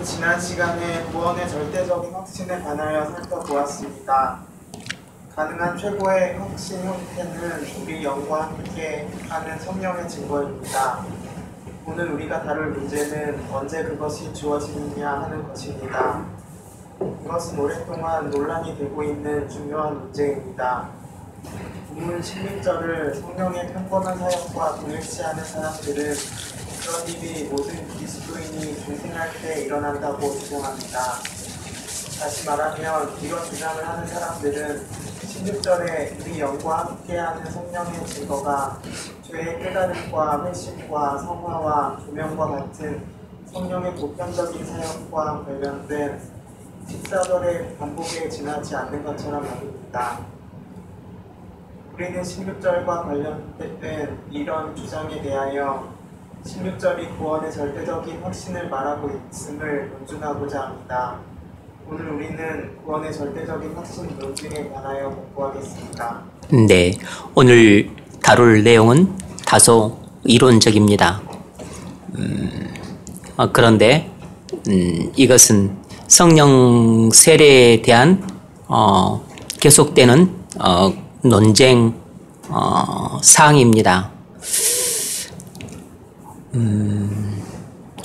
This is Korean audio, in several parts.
우리는 지난 시간에 구원의 절대적인 확신에 관하여 살펴보았습니다. 가능한 최고의 확신 형태는 우리 영과 함께 하는 성령의 증거입니다. 오늘 우리가 다룰 문제는 언제 그것이 주어지느냐 하는 것입니다. 이것은 오랫동안 논란이 되고 있는 중요한 문제입니다. 본문 16절을 성령의 평범한 사역과 동일시하는 사람들은 그런 일이 모든 그리스도인이 중생할 때 일어난다고 주장합니다. 다시 말하면 이런 주장을 하는 사람들은 16절에 우리 영과 함께하는 성령의 증거가 죄의 깨달음과 회심과 성화와 조명과 같은 성령의 보편적인 사역과 관련된 14절의 반복에 지나지 않는 것처럼 여깁니다. 우리는 16절과 관련된 이런 주장에 대하여 16절이 구원의 절대적인 확신을 말하고 있음을 논증하고자 합니다. 오늘 우리는 구원의 절대적인 확신 논증에 관하여 공부하겠습니다. 네, 오늘 다룰 내용은 다소 이론적입니다. 그런데 이것은 성령 세례에 대한 계속되는 논쟁 사항입니다.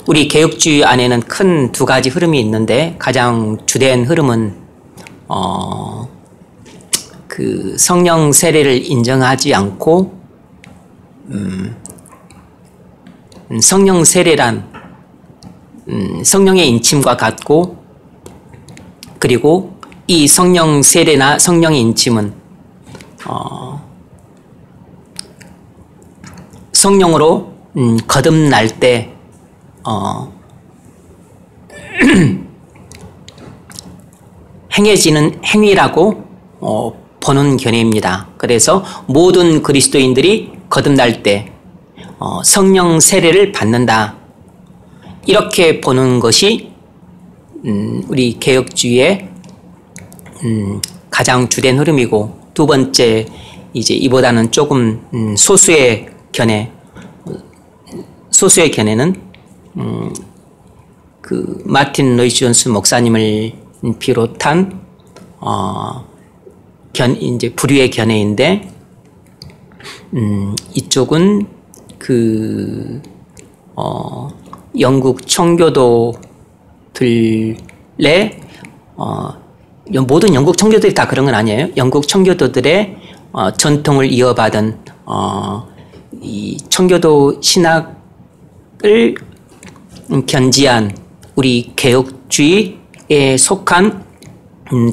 우리 개혁주의 안에는 큰 두 가지 흐름이 있는데 가장 주된 흐름은 그 성령 세례를 인정하지 않고 성령 세례란 성령의 인침과 같고, 그리고 이 성령 세례나 성령의 인침은 성령으로 거듭날 때 행해지는 행위라고 보는 견해입니다. 그래서 모든 그리스도인들이 거듭날 때 성령 세례를 받는다, 이렇게 보는 것이 우리 개혁주의의 가장 주된 흐름이고, 두 번째 이제 이보다는 조금 소수의 견해는 그 마틴 로이드 존스 목사님을 비롯한 이제 부류의 견해인데, 이쪽은 그 영국 청교도들의 모든 영국 청교도들이 다 그런 건 아니에요. 영국 청교도들의 전통을 이어받은 이 청교도 신학을 견지한 우리 개혁주의에 속한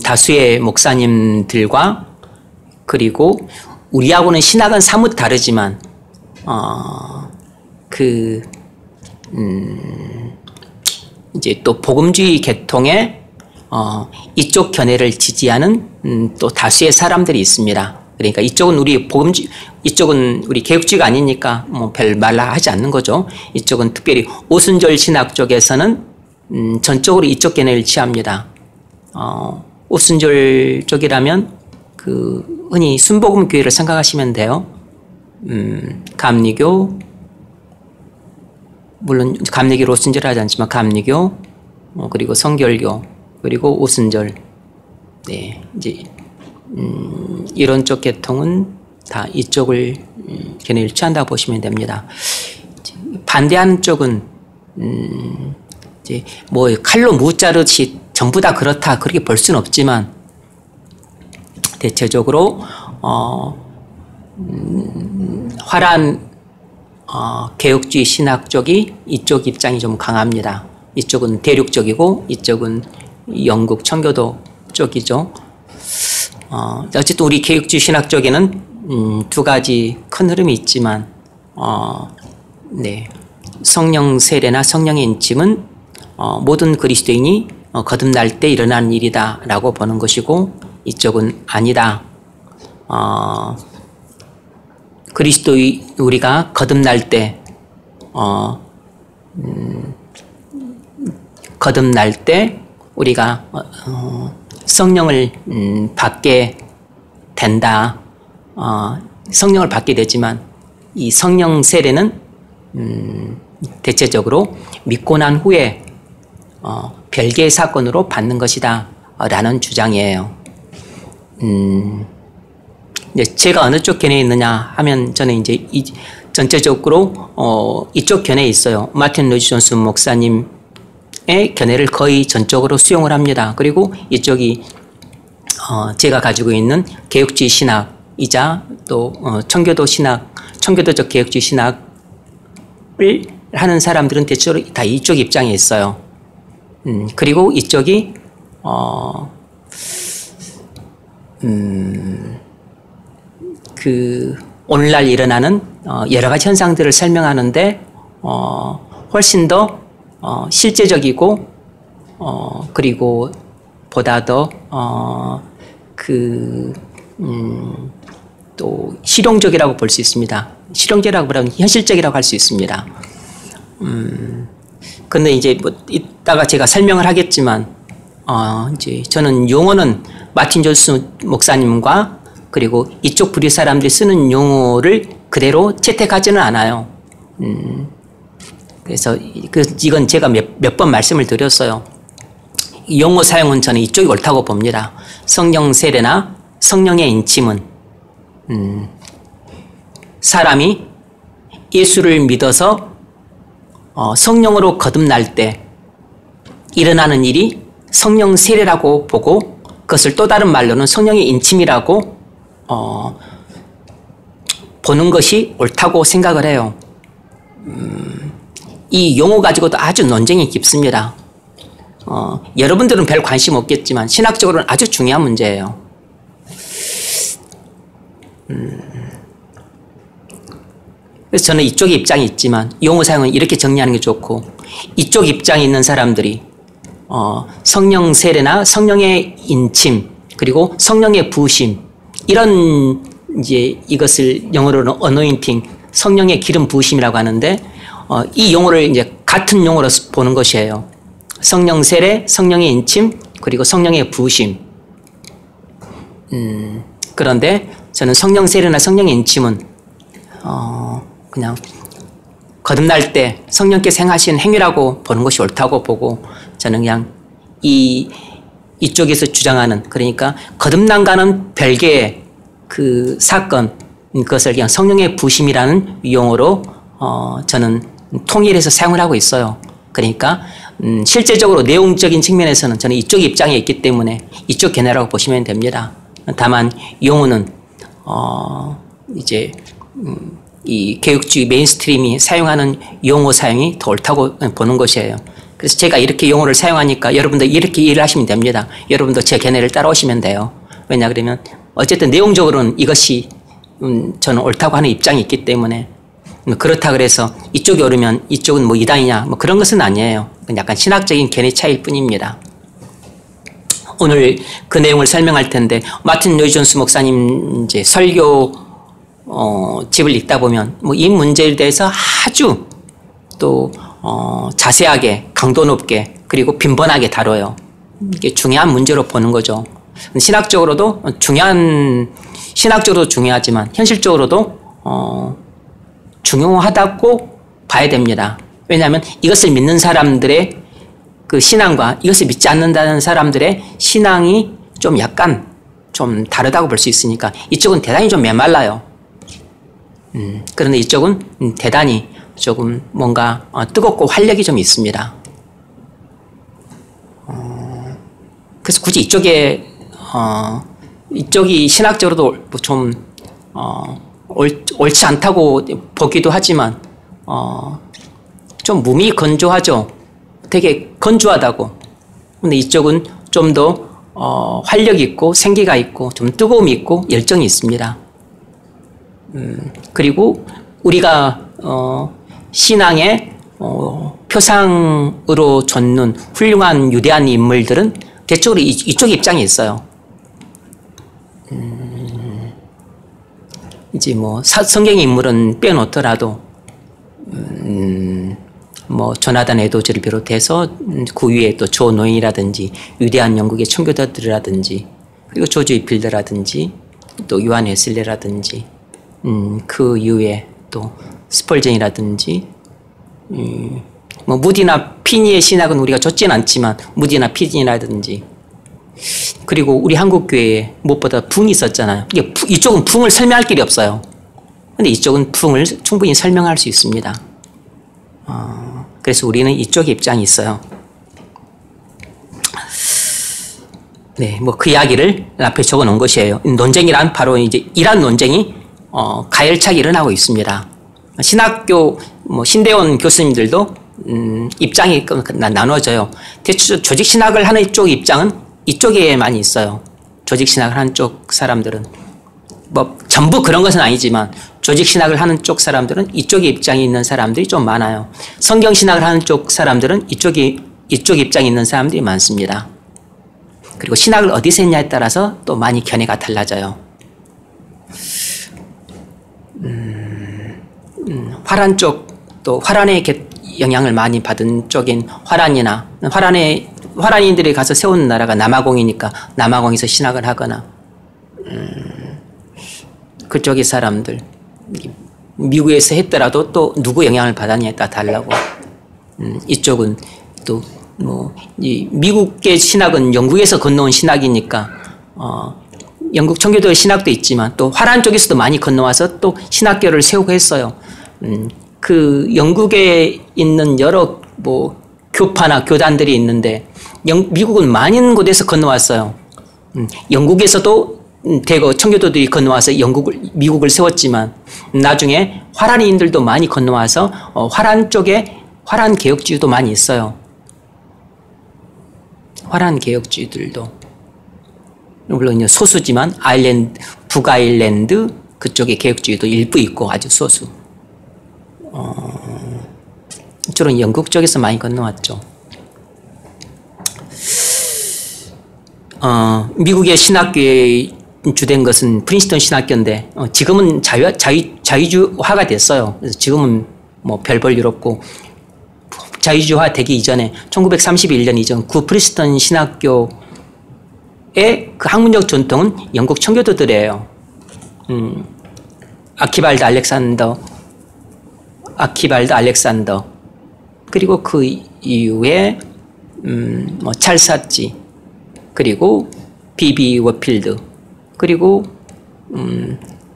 다수의 목사님들과, 그리고 우리하고는 신학은 사뭇 다르지만 이제 또 복음주의 계통의 이쪽 견해를 지지하는 또 다수의 사람들이 있습니다. 그러니까 이쪽은 우리 개혁주의가 아니니까 뭐 별 말라 하지 않는 거죠. 이쪽은 특별히 오순절 신학 쪽에서는 전적으로 이쪽 견해를 취합니다. 오순절 쪽이라면 그 흔히 순복음 교회를 생각하시면 돼요. 감리교, 물론 감리교로 오순절 하지 않지만 감리교, 그리고 성결교, 그리고 오순절. 네, 이제 이런 쪽 계통은 다 이쪽을 견해를 취한다고 보시면 됩니다. 반대하는 쪽은 이제 뭐 칼로 무 자르듯이 전부 다 그렇다, 그렇게 볼 수는 없지만 대체적으로 화려한 개혁주의 신학 쪽이 이쪽 입장이 좀 강합니다. 이쪽은 대륙적이고 이쪽은 영국 청교도 쪽이죠. 어쨌든 우리 개혁주의 신학 쪽에는 두 가지 큰 흐름이 있지만, 네, 성령 세례나 성령의 인침은 모든 그리스도인이 거듭날 때 일어나는 일이다라고 보는 것이고, 이쪽은 아니다. 우리가 거듭날 때 우리가 성령을 받게 된다. 성령을 받게 되지만 이 성령 세례는 대체적으로 믿고 난 후에 별개의 사건으로 받는 것이다 라는 주장이에요. 이제 제가 어느 쪽 견해에 있느냐 하면 저는 이제 전체적으로 이쪽 견해에 있어요. 마틴 로이드 존스 목사님의 견해를 거의 전적으로 수용을 합니다. 그리고 이쪽이 제가 가지고 있는 개혁주의 신학이자 또 청교도 신학, 청교도적 개혁주의 신학을 하는 사람들은 대체로 다 이쪽 입장에 있어요. 그리고 이쪽이 오늘날 일어나는 여러 가지 현상들을 설명하는데 훨씬 더 실제적이고 그리고 보다 더 또 실용적이라고 볼 수 있습니다. 실용적이라고 보면 현실적이라고 할 수 있습니다. 근데 이제 뭐 이따가 제가 설명을 하겠지만 이제 저는 용어는 마틴 존스 목사님과 그리고 이쪽 부류 사람들이 쓰는 용어를 그대로 채택하지는 않아요. 그래서 이건 제가 몇 번 말씀을 드렸어요. 용어 사용은 저는 이쪽이 옳다고 봅니다. 성령 세례나 성령의 인침은 사람이 예수를 믿어서 성령으로 거듭날 때 일어나는 일이 성령 세례라고 보고 그것을 또 다른 말로는 성령의 인침이라고 보는 것이 옳다고 생각을 해요. 이 용어 가지고도 아주 논쟁이 깊습니다. 여러분들은 별 관심 없겠지만 신학적으로는 아주 중요한 문제예요. 그래서 저는 이쪽의 입장이 있지만 용어 사용은 이렇게 정리하는 게 좋고 이쪽 입장에 있는 사람들이 성령 세례나 성령의 인침 그리고 성령의 부으심 이런 이제 이것을 영어로는 어노인팅 성령의 기름 부으심이라고 하는데 이 용어를 이제 같은 용어로 보는 것이에요. 성령 세례, 성령의 인침 그리고 성령의 부으심. 그런데 저는 성령 세례나 성령의 인침은 그냥 거듭날 때 성령께서 행하신 행위라고 보는 것이 옳다고 보고 저는 그냥 이쪽에서 주장하는 그러니까 거듭남과는 별개의 그 사건 그것을 그냥 성령의 부심이라는 용어로 저는 통일해서 사용을 하고 있어요. 그러니까 실제적으로 내용적인 측면에서는 저는 이쪽 입장에 있기 때문에 이쪽 견해라고 보시면 됩니다. 다만 용어는 이제 이 개혁주의 메인스트림이 사용하는 용어 사용이 더 옳다고 보는 것이에요. 그래서 제가 이렇게 용어를 사용하니까 여러분도 이렇게 이해를 하시면 됩니다. 여러분도 제 견해를 따라오시면 돼요. 왜냐 그러면 어쨌든 내용적으로는 이것이 저는 옳다고 하는 입장이 있기 때문에 그렇다 그래서 이쪽이 옳으면 이쪽은 뭐 이단이냐 뭐 그런 것은 아니에요. 약간 신학적인 견해 차이일 뿐입니다. 오늘 그 내용을 설명할 텐데 마틴 로이드 존스 목사님 이제 설교 집을 읽다 보면 뭐 이 문제에 대해서 아주 또 자세하게 강도 높게 그리고 빈번하게 다뤄요. 이게 중요한 문제로 보는 거죠. 신학적으로도 신학적으로도 중요하지만 현실적으로도 중요하다고 봐야 됩니다. 왜냐하면 이것을 믿는 사람들의 그 신앙과 이것을 믿지 않는다는 사람들의 신앙이 좀 약간 좀 다르다고 볼 수 있으니까 이쪽은 대단히 좀 메말라요. 그런데 이쪽은 대단히 조금 뭔가 뜨겁고 활력이 좀 있습니다. 그래서 굳이 이쪽이 신학적으로도 좀 옳지 않다고 보기도 하지만 좀 몸이 건조하죠. 되게 건조하다고. 근데 이쪽은 좀 더 활력 있고 생기가 있고 좀 뜨거움이 있고 열정이 있습니다. 그리고 우리가 신앙의 표상으로 좇는 훌륭한 유대한 인물들은 대체적으로 이쪽 입장에 있어요. 이제 뭐 성경의 인물은 빼놓더라도 뭐 조나단 에도즈를 비롯해서 그 위에 또 조 노인이라든지 위대한 영국의 청교도들이라든지 그리고 조지 위필드라든지 또 요한 웨슬레라든지 그 이후에 또 스펄전이라든지 뭐 무디나 피니의 신학은 우리가 좋지는 않지만 무디나 피니라든지 그리고 우리 한국 교회에 무엇보다 붕이 있었잖아요. 이쪽은 붕을 설명할 길이 없어요. 근데 이쪽은 붕을 충분히 설명할 수 있습니다. 그래서 우리는 이쪽 입장이 있어요. 네, 뭐 그 이야기를 앞에 적어 놓은 것이에요. 논쟁이란 바로 이제 이란 논쟁이 가열차게 일어나고 있습니다. 신학교 신대원 교수님들도 입장이 나눠져요. 대충 조직 신학을 하는 쪽 입장은 이쪽에 많이 있어요. 조직 신학을 하는 쪽 사람들은 뭐 전부 그런 것은 아니지만 조직 신학을 하는 쪽 사람들은 이쪽에 입장이 있는 사람들이 좀 많아요. 성경 신학을 하는 쪽 사람들은 이쪽 입장이 있는 사람들이 많습니다. 그리고 신학을 어디서 했냐에 따라서 또 많이 견해가 달라져요. 화란 쪽, 또 화란의 영향을 많이 받은 쪽인 화란인들이 가서 세운 나라가 남아공이니까 남아공에서 신학을 하거나, 그쪽의 사람들, 미국에서 했더라도 또 누구 영향을 받았냐에 따라 달라고. 이쪽은 또 이 미국의 신학은 영국에서 건너온 신학이니까 영국 청교도의 신학도 있지만 또 화란 쪽에서도 많이 건너와서 또 신학교를 세우고 했어요. 그 영국에 있는 여러 교파나 교단들이 있는데 미국은 많은 곳에서 건너왔어요. 영국에서도 대거 청교도들이 건너와서 미국을 세웠지만 나중에 화란인들도 많이 건너와서 화란 쪽에 화란 개혁주의도 많이 있어요. 화란 개혁주의들도 물론 소수지만 북아일랜드 그쪽에 개혁주의도 일부 있고 아주 소수. 주로 영국 쪽에서 많이 건너왔죠. 미국의 신학교에 주된 것은 프린스턴 신학교인데 지금은 자유주화가 됐어요. 그래서 지금은 별 볼 일 없고 자유주화 되기 이전에 1931년 이전 구 프린스턴 신학교의 그 학문적 전통은 영국 청교도들이에요. 아키발드 알렉산더 그리고 그 이후에 찰사지 그리고 비비 워필드 그리고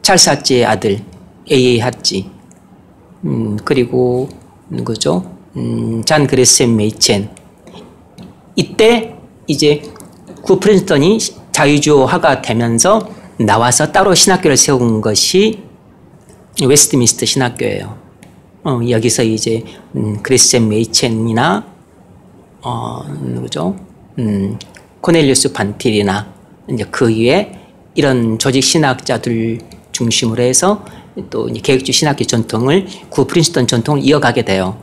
찰사지의 아들 A.A. 핫지 그리고 누구죠? 잔 그레셈 메이첸. 이때 이제 구 프린스턴이 자유주화가 되면서 나와서 따로 신학교를 세운 것이 웨스트민스터 신학교예요. 여기서 이제 그레셈 메이첸이나 누구죠? 코넬리우스 반필이나 이제 그 위에 이런 조직 신학자들 중심으로 해서 또 개혁주의 신학교 전통을 구 프린스턴 전통을 이어가게 돼요.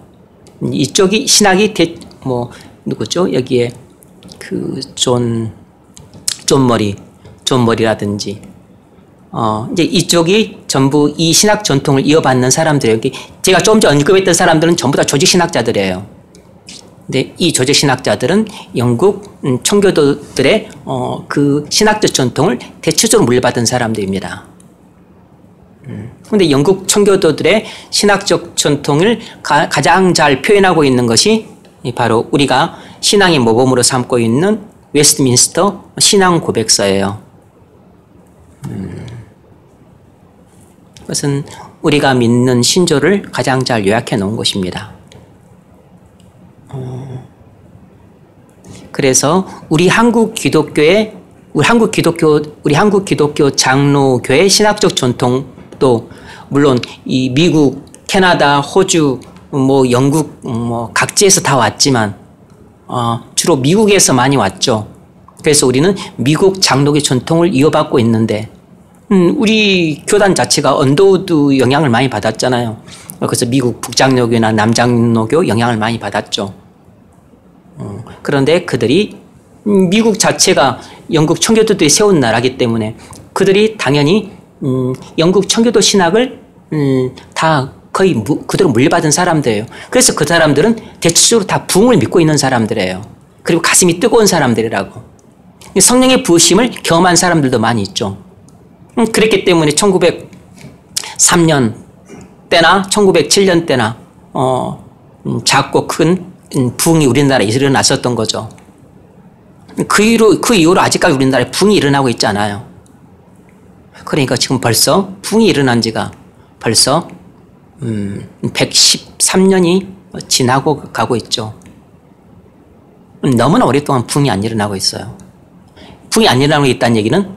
이쪽이 신학이 누구죠? 여기에 그 존 머리라든지 이제 이쪽이 전부 이 신학 전통을 이어받는 사람들이에요. 제가 조금 전에 언급했던 사람들은 전부 다 조직 신학자들이에요. 근데 이 조직 신학자들은 영국 청교도들의 그 신학적 전통을 대체적으로 물려받은 사람들입니다. 그런데 영국 청교도들의 신학적 전통을 가장 잘 표현하고 있는 것이 바로 우리가 신앙의 모범으로 삼고 있는 웨스트민스터 신앙 고백서예요. 그것은 우리가 믿는 신조를 가장 잘 요약해 놓은 것입니다. 그래서 우리 한국 기독교 장로교의 신학적 전통도 물론 이 미국, 캐나다, 호주, 영국 각지에서 다 왔지만 주로 미국에서 많이 왔죠. 그래서 우리는 미국 장로교 전통을 이어받고 있는데 우리 교단 자체가 언더우드 영향을 많이 받았잖아요. 그래서 미국 북장로교나 남장로교 영향을 많이 받았죠. 그런데 그들이 미국 자체가 영국 청교도들이 세운 나라이기 때문에 그들이 당연히 영국 청교도 신학을 다 거의 그대로 물려받은 사람들이에요. 그래서 그 사람들은 대체적으로 다 부흥을 믿고 있는 사람들이에요. 그리고 가슴이 뜨거운 사람들이라고. 성령의 부으심을 경험한 사람들도 많이 있죠. 그랬기 때문에 1903년 때나 1907년 때나 작고 큰 부흥이 우리나라에 일어났었던 거죠. 그 이후로 아직까지 우리나라에 부흥이 일어나고 있지 않아요. 그러니까 지금 벌써 부흥이 일어난 지가 벌써 113년이 지나고 가고 있죠. 너무나 오랫동안 부흥이 안 일어나고 있어요. 부흥이 안 일어나고 있다는 얘기는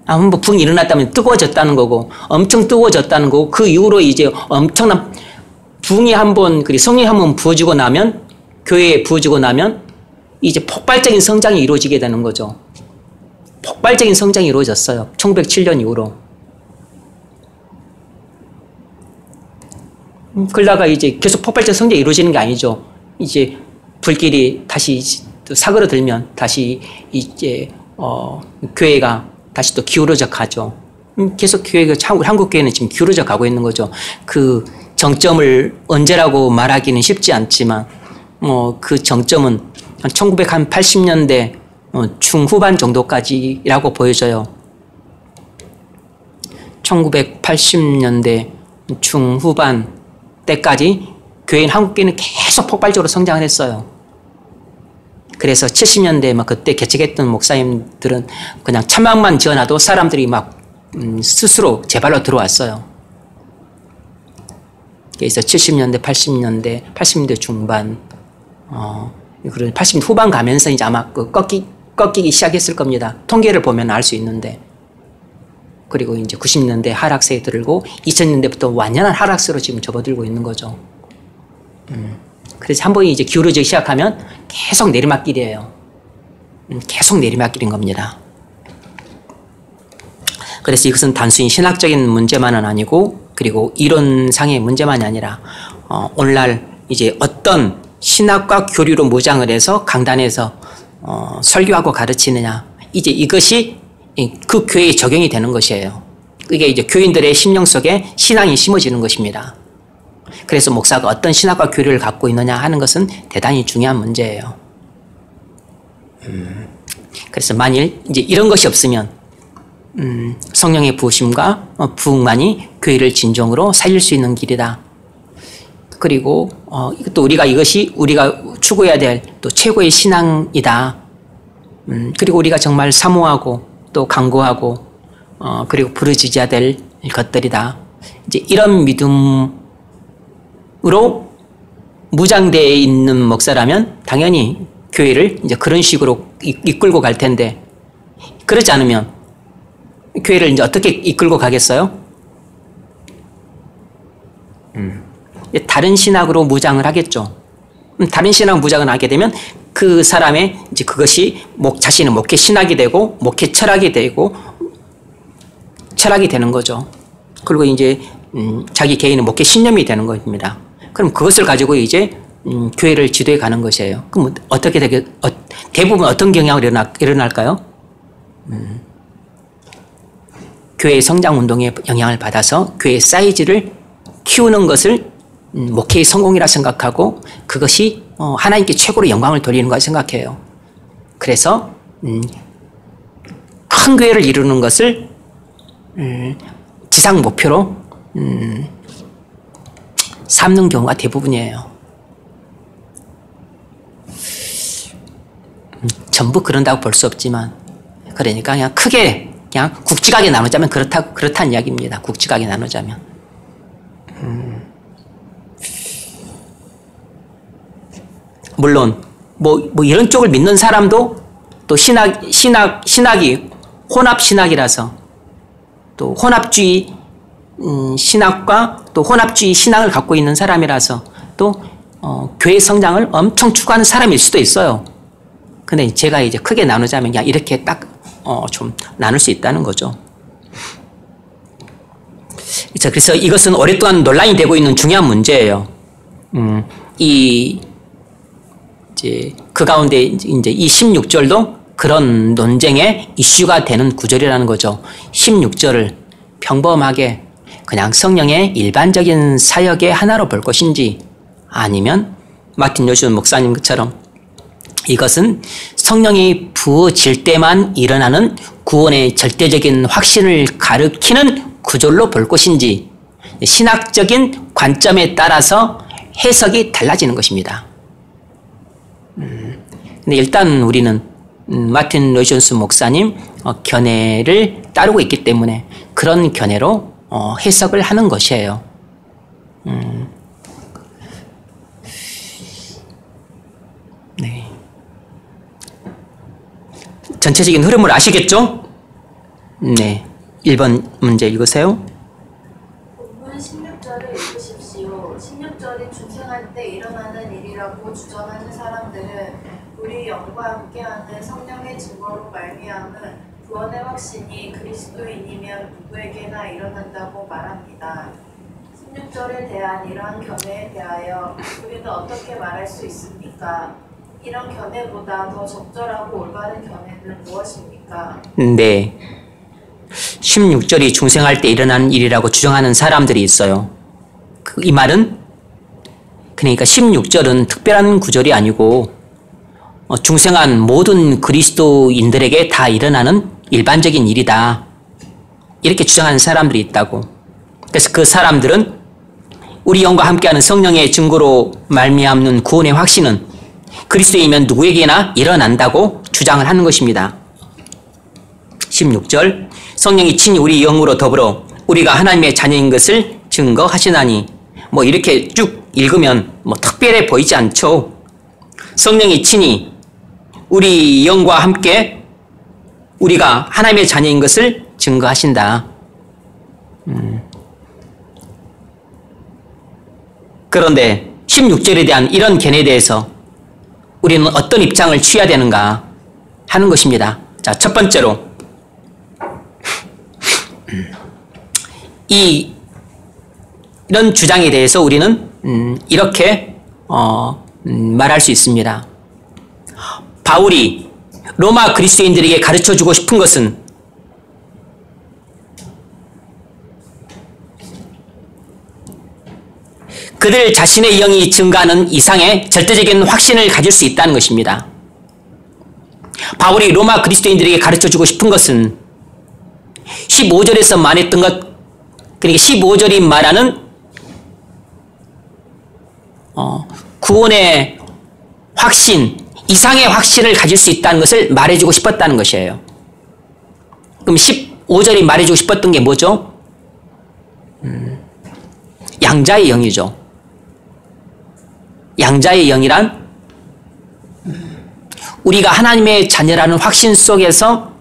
뭐 부흥이 일어났다면 뜨거워졌다는 거고, 엄청 뜨거워졌다는 거고, 그 이후로 이제 엄청난 부흥이 한번, 그리고 성령이 한번 부어지고 나면, 교회에 부어지고 나면 이제 폭발적인 성장이 이루어지게 되는 거죠. 폭발적인 성장이 이루어졌어요. 1907년 이후로. 그러다가 이제 계속 폭발적 성장이 이루어지는 게 아니죠. 이제 불길이 다시 또 사그러들면 다시 이제 교회가 다시 또 기울어져 가죠. 계속 교회가, 한국 교회는 지금 기울어져 가고 있는 거죠. 그 정점을 언제라고 말하기는 쉽지 않지만 그 정점은 한 1980년대 중후반 정도까지라고 보여져요. 1980년대 중후반 때까지 한국 교회는 계속 폭발적으로 성장을 했어요. 그래서 70년대 막 그때 개척했던 목사님들은 그냥 차막만 지어놔도 사람들이 막 스스로 제 발로 들어왔어요. 그래서 70년대, 80년대 중반, 그런 80년대 후반 가면서 이제 아마 꺾이기 시작했을 겁니다. 통계를 보면 알 수 있는데. 그리고 이제 90년대 하락세에 들고 2000년대부터 완연한 하락세로 지금 접어들고 있는 거죠. 그래서 한 번이 이제 기울어지기 시작하면 계속 내리막길이에요. 계속 내리막길인 겁니다. 그래서 이것은 단순히 신학적인 문제만은 아니고, 그리고 이론상의 문제만이 아니라 오늘날 이제 어떤 신학과 교리로 무장을 해서 강단에서 설교하고 가르치느냐, 이제 이것이 그 교회에 적용이 되는 것이에요. 이게 이제 교인들의 심령 속에 신앙이 심어지는 것입니다. 그래서 목사가 어떤 신학과 교리를 갖고 있느냐 하는 것은 대단히 중요한 문제예요. 그래서 만일 이제 이런 것이 없으면 성령의 부으심과 부흥만이 교회를 진정으로 살릴 수 있는 길이다. 그리고 또 이것이 우리가 추구해야 될 또 최고의 신앙이다. 그리고 우리가 정말 사모하고 또 간구하고 그리고 부르짖어야 될 것들이다. 이제 이런 믿음으로 무장되어 있는 목사라면 당연히 교회를 이제 그런 식으로 이끌고 갈 텐데, 그렇지 않으면 교회를 이제 어떻게 이끌고 가겠어요? 다른 신학으로 무장을 하겠죠. 다른 신학 무장을 하게 되면 그 사람의 이제 그것이 자신의 목회 신학이 되고 목회 철학이 되고 철학이 되는 거죠. 그리고 이제 자기 개인의 목회 신념이 되는 겁니다. 그럼 그것을 가지고 이제 교회를 지도해 가는 것이에요. 그럼 어떻게 대부분 어떤 경향으로 일어날까요? 교회의 성장 운동에 영향을 받아서 교회의 사이즈를 키우는 것을 목회의 성공이라 생각하고, 그것이 하나님께 최고로 영광을 돌리는 것을 생각해요. 그래서 큰 교회를 이루는 것을 지상 목표로 삼는 경우가 대부분이에요. 전부 그런다고 볼 수 없지만, 그러니까 그냥 크게 그냥 굵직하게 나누자면 그렇다는 이야기입니다. 굵직하게 나누자면. 물론 뭐 이런 쪽을 믿는 사람도 또 신학이 혼합 신학이라서, 또 혼합주의 신학과 또 혼합주의 신앙을 갖고 있는 사람이라서 또 교회 성장을 엄청 추구하는 사람일 수도 있어요. 근데 제가 이제 크게 나누자면 그냥 이렇게 딱 좀 나눌 수 있다는 거죠. 그래서 이것은 오랫동안 논란이 되고 있는 중요한 문제예요. 그 가운데 이제 이 16절도 그런 논쟁의 이슈가 되는 구절이라는 거죠. 16절을 평범하게 그냥 성령의 일반적인 사역의 하나로 볼 것인지, 아니면 마틴 요준 목사님처럼 이것은 성령이 부어질 때만 일어나는 구원의 절대적인 확신을 가리키는 구절로 볼 것인지, 신학적인 관점에 따라서 해석이 달라지는 것입니다. 근데 일단 우리는 마틴 로이존스 목사님 견해를 따르고 있기 때문에 그런 견해로 해석을 하는 것이에요. 네. 전체적인 흐름을 아시겠죠? 네. 1번 문제 읽으세요. 본문 16절을 읽으십시오. 16절이 중생할 때 일어나는 일이라고 주장하는 사람들은 우리 영과 함께하는 성령의 증거로 말미암은 구원의 확신이 그리스도인이면 누구에게나 일어난다고 말합니다. 16절에 대한 이러한 견해에 대하여 우리는 어떻게 말할 수 있습니까? 이런 견해보다 더 적절하고 올바른 견해는 무엇입니까? 네. 16절이 중생할 때 일어나는 일이라고 주장하는 사람들이 있어요. 이 말은 그러니까 16절은 특별한 구절이 아니고 중생한 모든 그리스도인들에게 다 일어나는 일반적인 일이다. 이렇게 주장하는 사람들이 있다고. 그래서 그 사람들은 우리 영과 함께하는 성령의 증거로 말미암는 구원의 확신은 그리스도이면 누구에게나 일어난다고 주장을 하는 것입니다. 16절 성령이 친히 우리 영으로 더불어 우리가 하나님의 자녀인 것을 증거하시나니 뭐 이렇게 쭉 읽으면 뭐 특별해 보이지 않죠. 성령이 친히 우리 영과 함께 우리가 하나님의 자녀인 것을 증거하신다. 그런데 16절에 대한 이런 견해에 대해서 우리는 어떤 입장을 취해야 되는가 하는 것입니다. 자, 첫 번째로 이런 주장에 대해서 우리는 이렇게 말할 수 있습니다. 바울이 로마 그리스도인들에게 가르쳐주고 싶은 것은 그들 자신의 영이 증가하는 이상의 절대적인 확신을 가질 수 있다는 것입니다. 바울이 로마 그리스도인들에게 가르쳐주고 싶은 것은 15절에서 말했던 것, 그러니까 15절이 말하는 구원의 확신, 이상의 확신을 가질 수 있다는 것을 말해주고 싶었다는 것이에요. 그럼 15절이 말해주고 싶었던 게 뭐죠? 양자의 영이죠. 양자의 영이란 우리가 하나님의 자녀라는 확신 속에서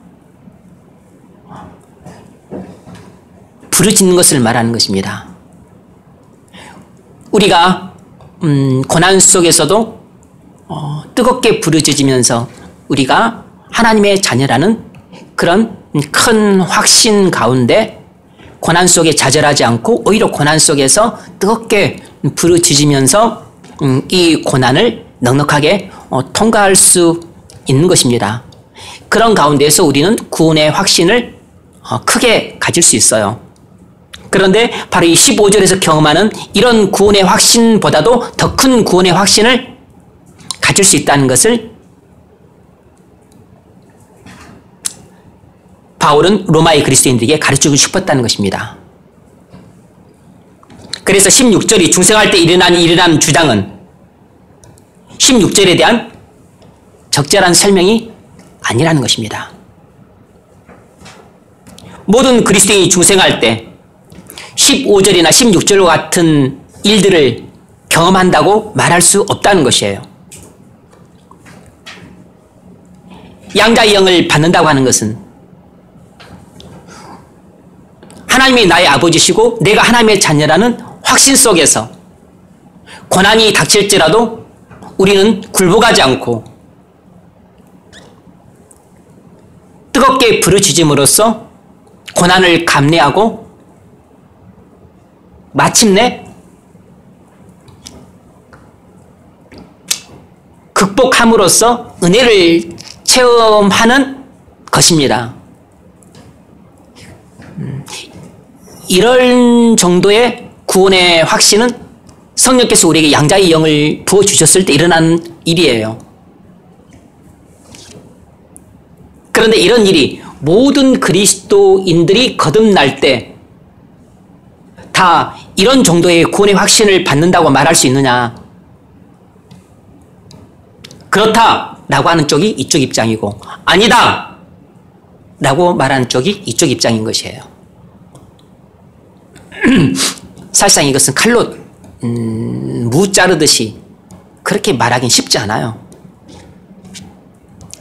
부르짖는 것을 말하는 것입니다. 우리가 고난 속에서도 뜨겁게 부르짖으면서 우리가 하나님의 자녀라는 그런 큰 확신 가운데 고난 속에 좌절하지 않고 오히려 고난 속에서 뜨겁게 부르짖으면서 이 고난을 넉넉하게 통과할 수 있는 것입니다. 그런 가운데서 우리는 구원의 확신을 크게 가질 수 있어요. 그런데 바로 이 15절에서 경험하는 이런 구원의 확신보다도 더 큰 구원의 확신을 가질 수 있다는 것을 바울은 로마의 그리스도인들에게 가르치고 싶었다는 것입니다. 그래서 16절이 중생할 때 일어난 주장은 16절에 대한 적절한 설명이 아니라는 것입니다. 모든 그리스도인이 중생할 때 15절이나 16절과 같은 일들을 경험한다고 말할 수 없다는 것이에요. 양자의 영을 받는다고 하는 것은 하나님이 나의 아버지시고 내가 하나님의 자녀라는 확신 속에서 고난이 닥칠지라도 우리는 굴복하지 않고 뜨겁게 부르짖음으로써 고난을 감내하고 마침내 극복함으로써 은혜를 체험하는 것입니다. 이런 정도의 구원의 확신은 성령께서 우리에게 양자의 영을 부어주셨을 때 일어나는 일이에요. 그런데 이런 일이 모든 그리스도인들이 거듭날 때 다 이런 정도의 구원의 확신을 받는다고 말할 수 있느냐? 그렇다라고 하는 쪽이 이쪽 입장이고 아니다 라고 말하는 쪽이 이쪽 입장인 것이에요. 사실상 이것은 칼로 무 자르듯이 그렇게 말하긴 쉽지 않아요.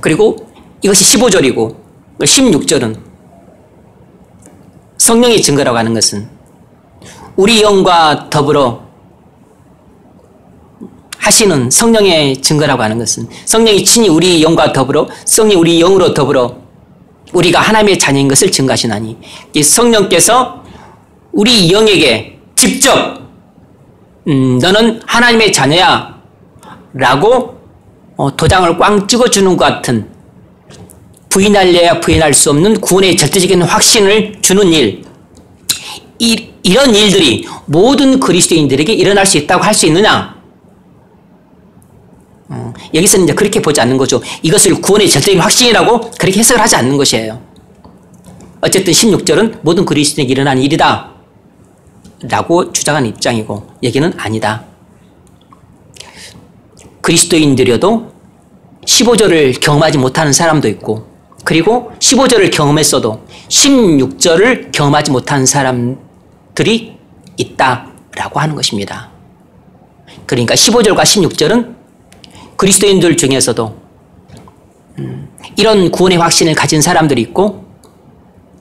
그리고 이것이 15절이고 16절은 성령의 증거라고 하는 것은 우리 영과 더불어 하시는 성령의 증거라고 하는 것은 성령이 친히 우리 영과 더불어 성령이 우리 영으로 더불어 우리가 하나님의 자녀인 것을 증거하시나니 이 성령께서 우리 영에게 직접 너는 하나님의 자녀야 라고 도장을 꽝 찍어주는 것 같은 부인할래야 부인할 수 없는 구원의 절대적인 확신을 주는 일, 이런 일들이 모든 그리스도인들에게 일어날 수 있다고 할 수 있느냐? 여기서는 이제 그렇게 보지 않는 거죠. 이것을 구원의 절대적인 확신이라고 그렇게 해석을 하지 않는 것이에요. 어쨌든 16절은 모든 그리스도인에게 일어나는 일이다 라고 주장하는 입장이고 여기는 아니다. 그리스도인들여도 15절을 경험하지 못하는 사람도 있고 그리고 15절을 경험했어도 16절을 경험하지 못하는 사람들이 있다라고 하는 것입니다. 그러니까 15절과 16절은 그리스도인들 중에서도 이런 구원의 확신을 가진 사람들이 있고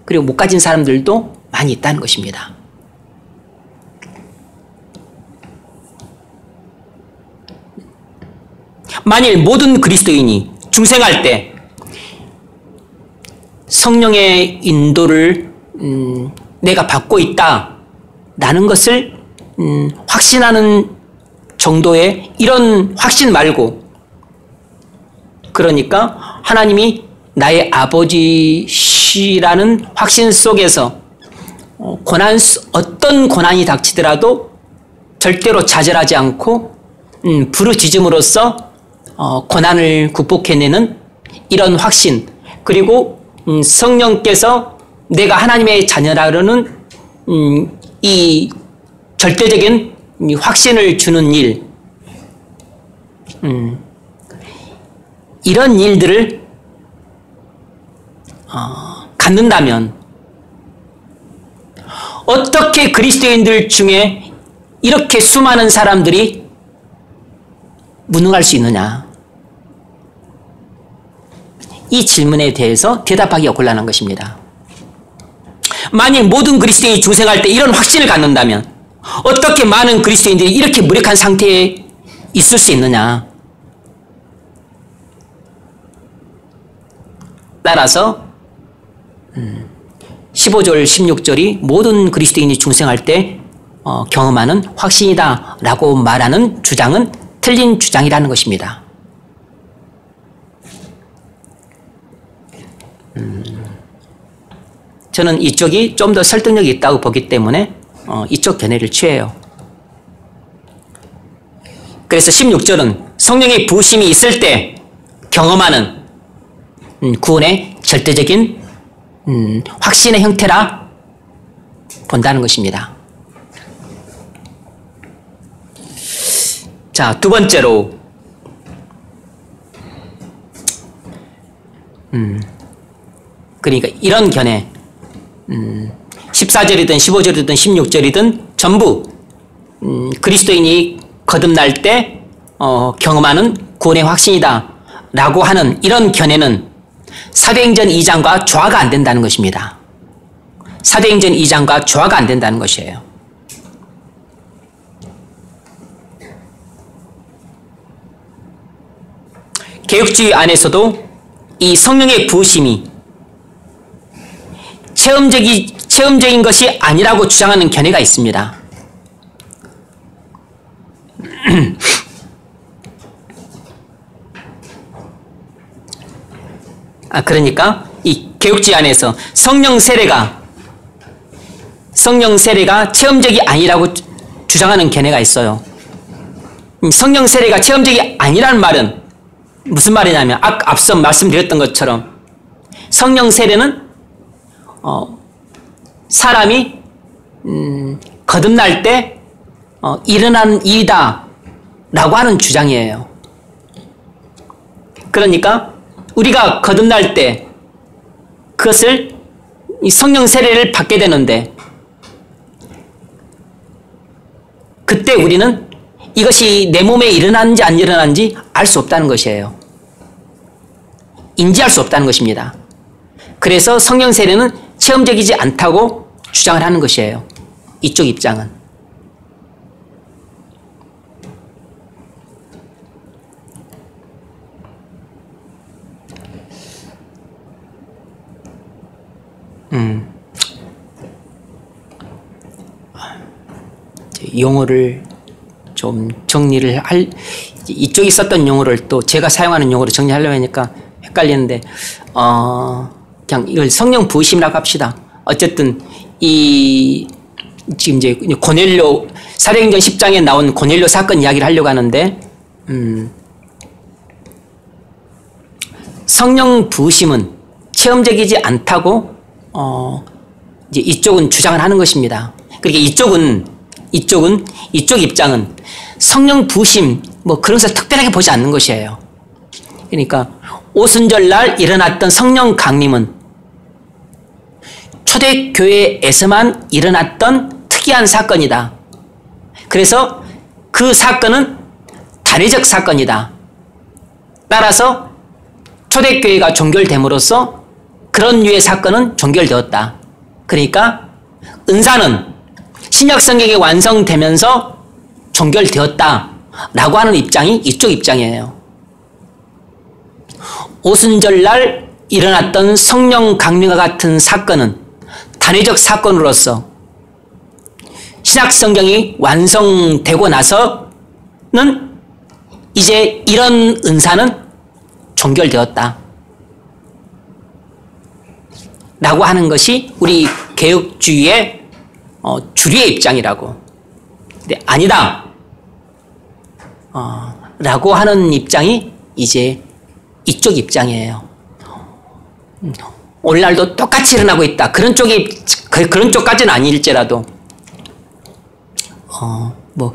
그리고 못 가진 사람들도 많이 있다는 것입니다. 만일 모든 그리스도인이 중생할 때 성령의 인도를 내가 받고 있다라는 것을 확신하는 정도의 이런 확신 말고 그러니까 하나님이 나의 아버지시라는 확신 속에서 어떤 고난이 닥치더라도 절대로 좌절하지 않고 부르짖음으로써 고난을 극복해내는 이런 확신 그리고 성령께서 내가 하나님의 자녀라는 이 절대적인 확신을 주는 일 이런 일들을 갖는다면 어떻게 그리스도인들 중에 이렇게 수많은 사람들이 무능할 수 있느냐? 이 질문에 대해서 대답하기가 곤란한 것입니다. 만일 모든 그리스도인이 중생할 때 이런 확신을 갖는다면 어떻게 많은 그리스도인들이 이렇게 무력한 상태에 있을 수 있느냐? 따라서 15절, 16절이 모든 그리스도인이 중생할 때 경험하는 확신이다 라고 말하는 주장은 틀린 주장이라는 것입니다. 저는 이쪽이 좀 더 설득력이 있다고 보기 때문에 이쪽 견해를 취해요. 그래서 16절은 성령의 부으심이 있을 때 경험하는 구원의 절대적인 확신의 형태라 본다는 것입니다. 자, 두 번째로 그러니까 이런 견해 14절이든 15절이든 16절이든 전부 그리스도인이 거듭날 때 경험하는 구원의 확신이다 라고 하는 이런 견해는 사도행전 2장과 조화가 안 된다는 것입니다. 사도행전 2장과 조화가 안 된다는 것이에요. 개혁주의 안에서도 이 성령의 부으심이 체험적인 것이 아니라고 주장하는 견해가 있습니다. 그러니까 이 개혁주의 안에서 성령 세례가 체험적이 아니라고 주장하는 견해가 있어요. 성령 세례가 체험적이 아니라는 말은 무슨 말이냐면 앞서 말씀드렸던 것처럼 성령 세례는 사람이 거듭날 때 일어난 일이다 라고 하는 주장이에요. 그러니까 우리가 거듭날 때 그것을 이 성령 세례를 받게 되는데 그때 우리는 이것이 내 몸에 일어났는지 안 일어났는지 알 수 없다는 것이에요. 인지할 수 없다는 것입니다. 그래서 성령 세례는 체험적이지 않다고 주장을 하는 것이에요. 이쪽 입장은. 용어를 좀 정리를 이쪽이 썼던 용어를 또 제가 사용하는 용어로 정리하려고 하니까 헷갈리는데, 그냥 이걸 성령 부으심이라고 합시다. 어쨌든, 지금 이제 고넬료, 사도행전 10장에 나온 고넬료 사건 이야기를 하려고 하는데, 성령 부으심은 체험적이지 않다고, 이제 이쪽은 주장을 하는 것입니다. 그러니까 이쪽 입장은 성령 부으심, 뭐 그런 것을 특별하게 보지 않는 것이에요. 그러니까 오순절날 일어났던 성령 강림은 초대교회에서만 일어났던 특이한 사건이다. 그래서 그 사건은 단회적 사건이다. 따라서 초대교회가 종결됨으로써 그런 류의 사건은 종결되었다. 그러니까 은사는 신약성경이 완성되면서 종결되었다라고 하는 입장이 이쪽 입장이에요. 오순절날 일어났던 성령 강림과 같은 사건은 단회적 사건으로서 신약성경이 완성되고 나서는 이제 이런 은사는 종결되었다 라고 하는 것이 우리 개혁주의의 주류의 입장이라고. 근데 아니다 라고 하는 입장이 이제 이쪽 입장이에요. 오늘날도 똑같이 일어나고 있다. 그런 쪽까지는 아닐지라도 뭐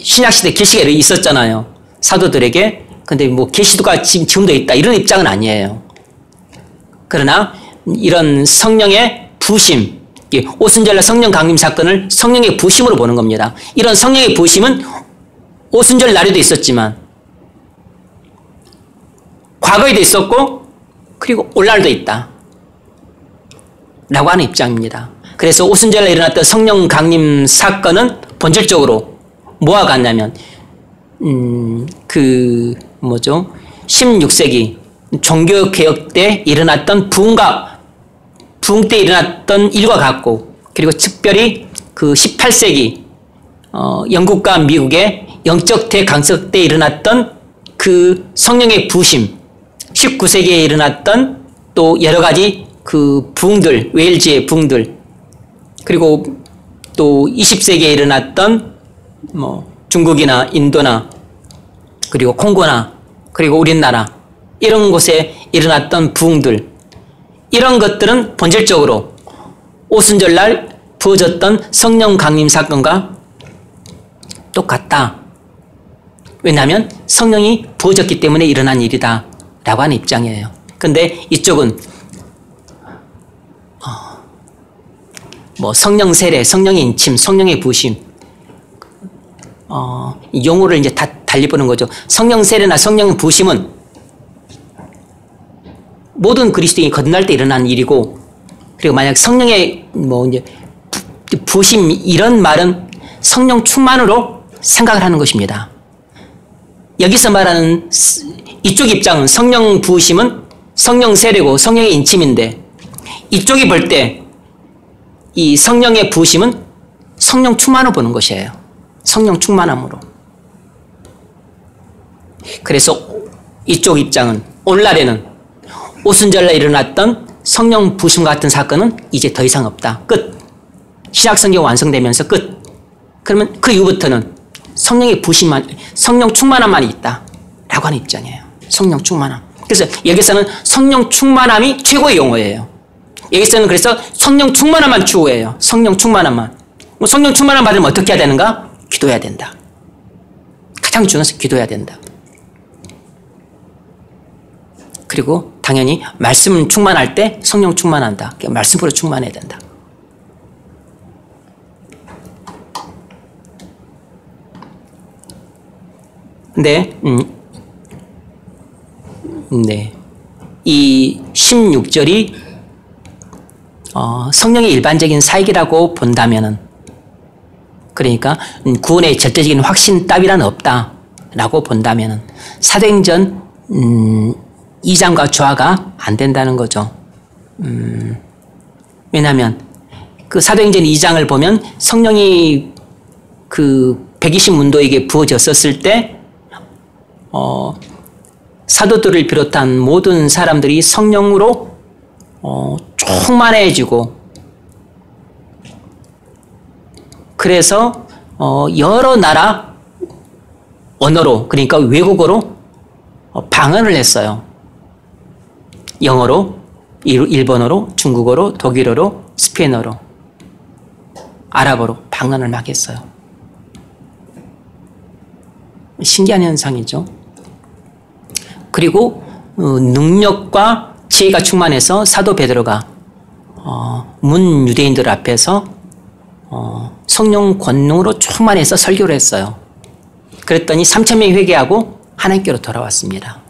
신약시대 계시가 있었잖아요. 사도들에게. 근데 뭐 계시도가 지금도 있다. 이런 입장은 아니에요. 그러나 이런 성령의 부심, 오순절날 성령 강림 사건을 성령의 부심으로 보는 겁니다. 이런 성령의 부심은 오순절 날에도 있었지만 과거에도 있었고 그리고 오늘날도 있다 라고 하는 입장입니다. 그래서 오순절에 일어났던 성령 강림 사건은 본질적으로 뭐와 같냐면 16세기 종교개혁 때 일어났던 부흥 때 일어났던 일과 같고, 그리고 특별히 그 18세기 영국과 미국의 영적 대강석 때 일어났던 그 성령의 부심, 19세기에 일어났던 또 여러 가지 그 부흥들, 웨일즈의 부흥들, 그리고 또 20세기에 일어났던 뭐 중국이나 인도나 그리고 콩고나 그리고 우리나라 이런 곳에 일어났던 부흥들, 이런 것들은 본질적으로 오순절날 부어졌던 성령 강림 사건과 똑같다. 왜냐하면 성령이 부어졌기 때문에 일어난 일이다 라고 하는 입장이에요. 근데 이쪽은 뭐 성령 세례, 성령의 인침, 성령의 부심, 용어를 이제 다 달리 보는 거죠. 성령 세례나 성령 부심은 모든 그리스도인이 거듭날 때 일어난 일이고, 그리고 만약 성령의 뭐 이제 부심 이런 말은 성령 충만으로 생각을 하는 것입니다. 여기서 말하는 이쪽 입장은 성령 부심은 성령 세례고 성령의 인침인데, 이쪽이 볼 때 이 성령의 부심은 성령 충만으로 보는 것이에요. 성령 충만함으로. 그래서 이쪽 입장은 오늘날에는 오순절날 일어났던 성령 부심 같은 사건은 이제 더 이상 없다. 끝. 신약성경 완성되면서 끝. 그러면 그 이후부터는 성령의 부심만, 성령 충만함만 있다 라고 하는 입장이에요. 성령 충만함. 그래서 여기서는 성령 충만함이 최고의 용어예요. 여기서는 그래서 성령 충만함만 추구해요. 성령 충만함만. 뭐 성령 충만을 받으면 어떻게 해야 되는가? 기도해야 된다. 가장 중요한 것은 기도해야 된다. 그리고 당연히 말씀 충만할 때 성령 충만한다. 그러니까 말씀으로 충만해야 된다. 근데 이 16절이 성령의 일반적인 사역이라고 본다면은, 그러니까 구원의 절대적인 확신 따위란 없다라고 본다면은 사도행전 2장과 조화가 안 된다는 거죠. 왜냐하면 그 사도행전 2장을 보면 성령이 그 120문도에게 부어졌었을 때 사도들을 비롯한 모든 사람들이 성령으로 충만해지고, 그래서 여러 나라 언어로, 그러니까 외국어로 방언을 했어요. 영어로, 일본어로, 중국어로, 독일어로, 스페인어로, 아랍어로 방언을 막 했어요. 신기한 현상이죠. 그리고 능력과 지혜가 충만해서 사도 베드로가 문 유대인들 앞에서 성령 권능으로 충만해서 설교를 했어요. 그랬더니 3,000명이 회개하고 하나님께로 돌아왔습니다.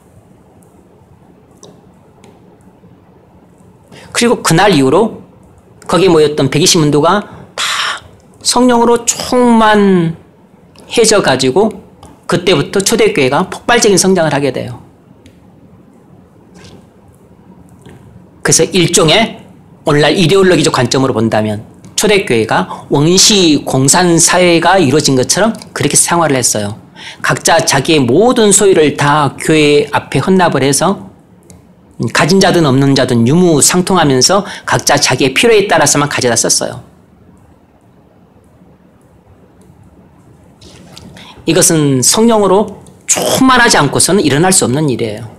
그리고 그날 이후로 거기에 모였던 120문도가 다 성령으로 충만해져 가지고 그때부터 초대교회가 폭발적인 성장을 하게 돼요. 그래서 일종의 오늘날 이데올로기적 관점으로 본다면 초대교회가 원시 공산사회가 이루어진 것처럼 그렇게 생활을 했어요. 각자 자기의 모든 소유를 다 교회 앞에 헌납을 해서 가진 자든 없는 자든 유무상통하면서 각자 자기의 필요에 따라서만 가져다 썼어요. 이것은 성령으로 충만하지 않고서는 일어날 수 없는 일이에요.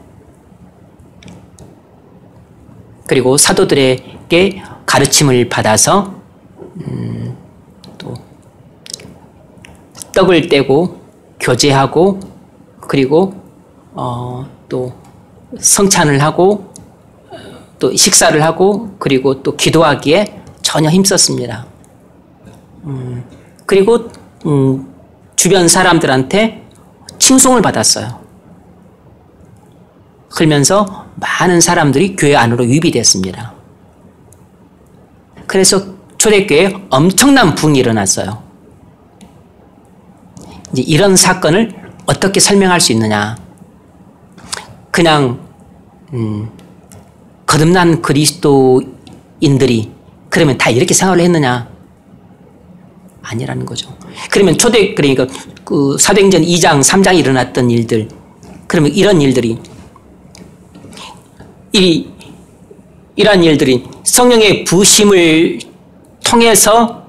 그리고 사도들에게 가르침을 받아서 또 떡을 떼고 교제하고, 그리고 또 성찬을 하고 또 식사를 하고, 그리고 또 기도하기에 전혀 힘썼습니다. 그리고 주변 사람들한테 칭송을 받았어요. 그러면서 많은 사람들이 교회 안으로 유입이 됐습니다. 그래서 초대교회에 엄청난 부흥이 일어났어요. 이제 이런 사건을 어떻게 설명할 수 있느냐? 그냥 거듭난 그리스도인들이 그러면 다 이렇게 생활을 했느냐? 아니라는 거죠. 그러면 그러니까 그 사도행전 2장, 3장에 일어났던 일들, 그러면 이런 일들이 이러한 일들이 성령의 부심을 통해서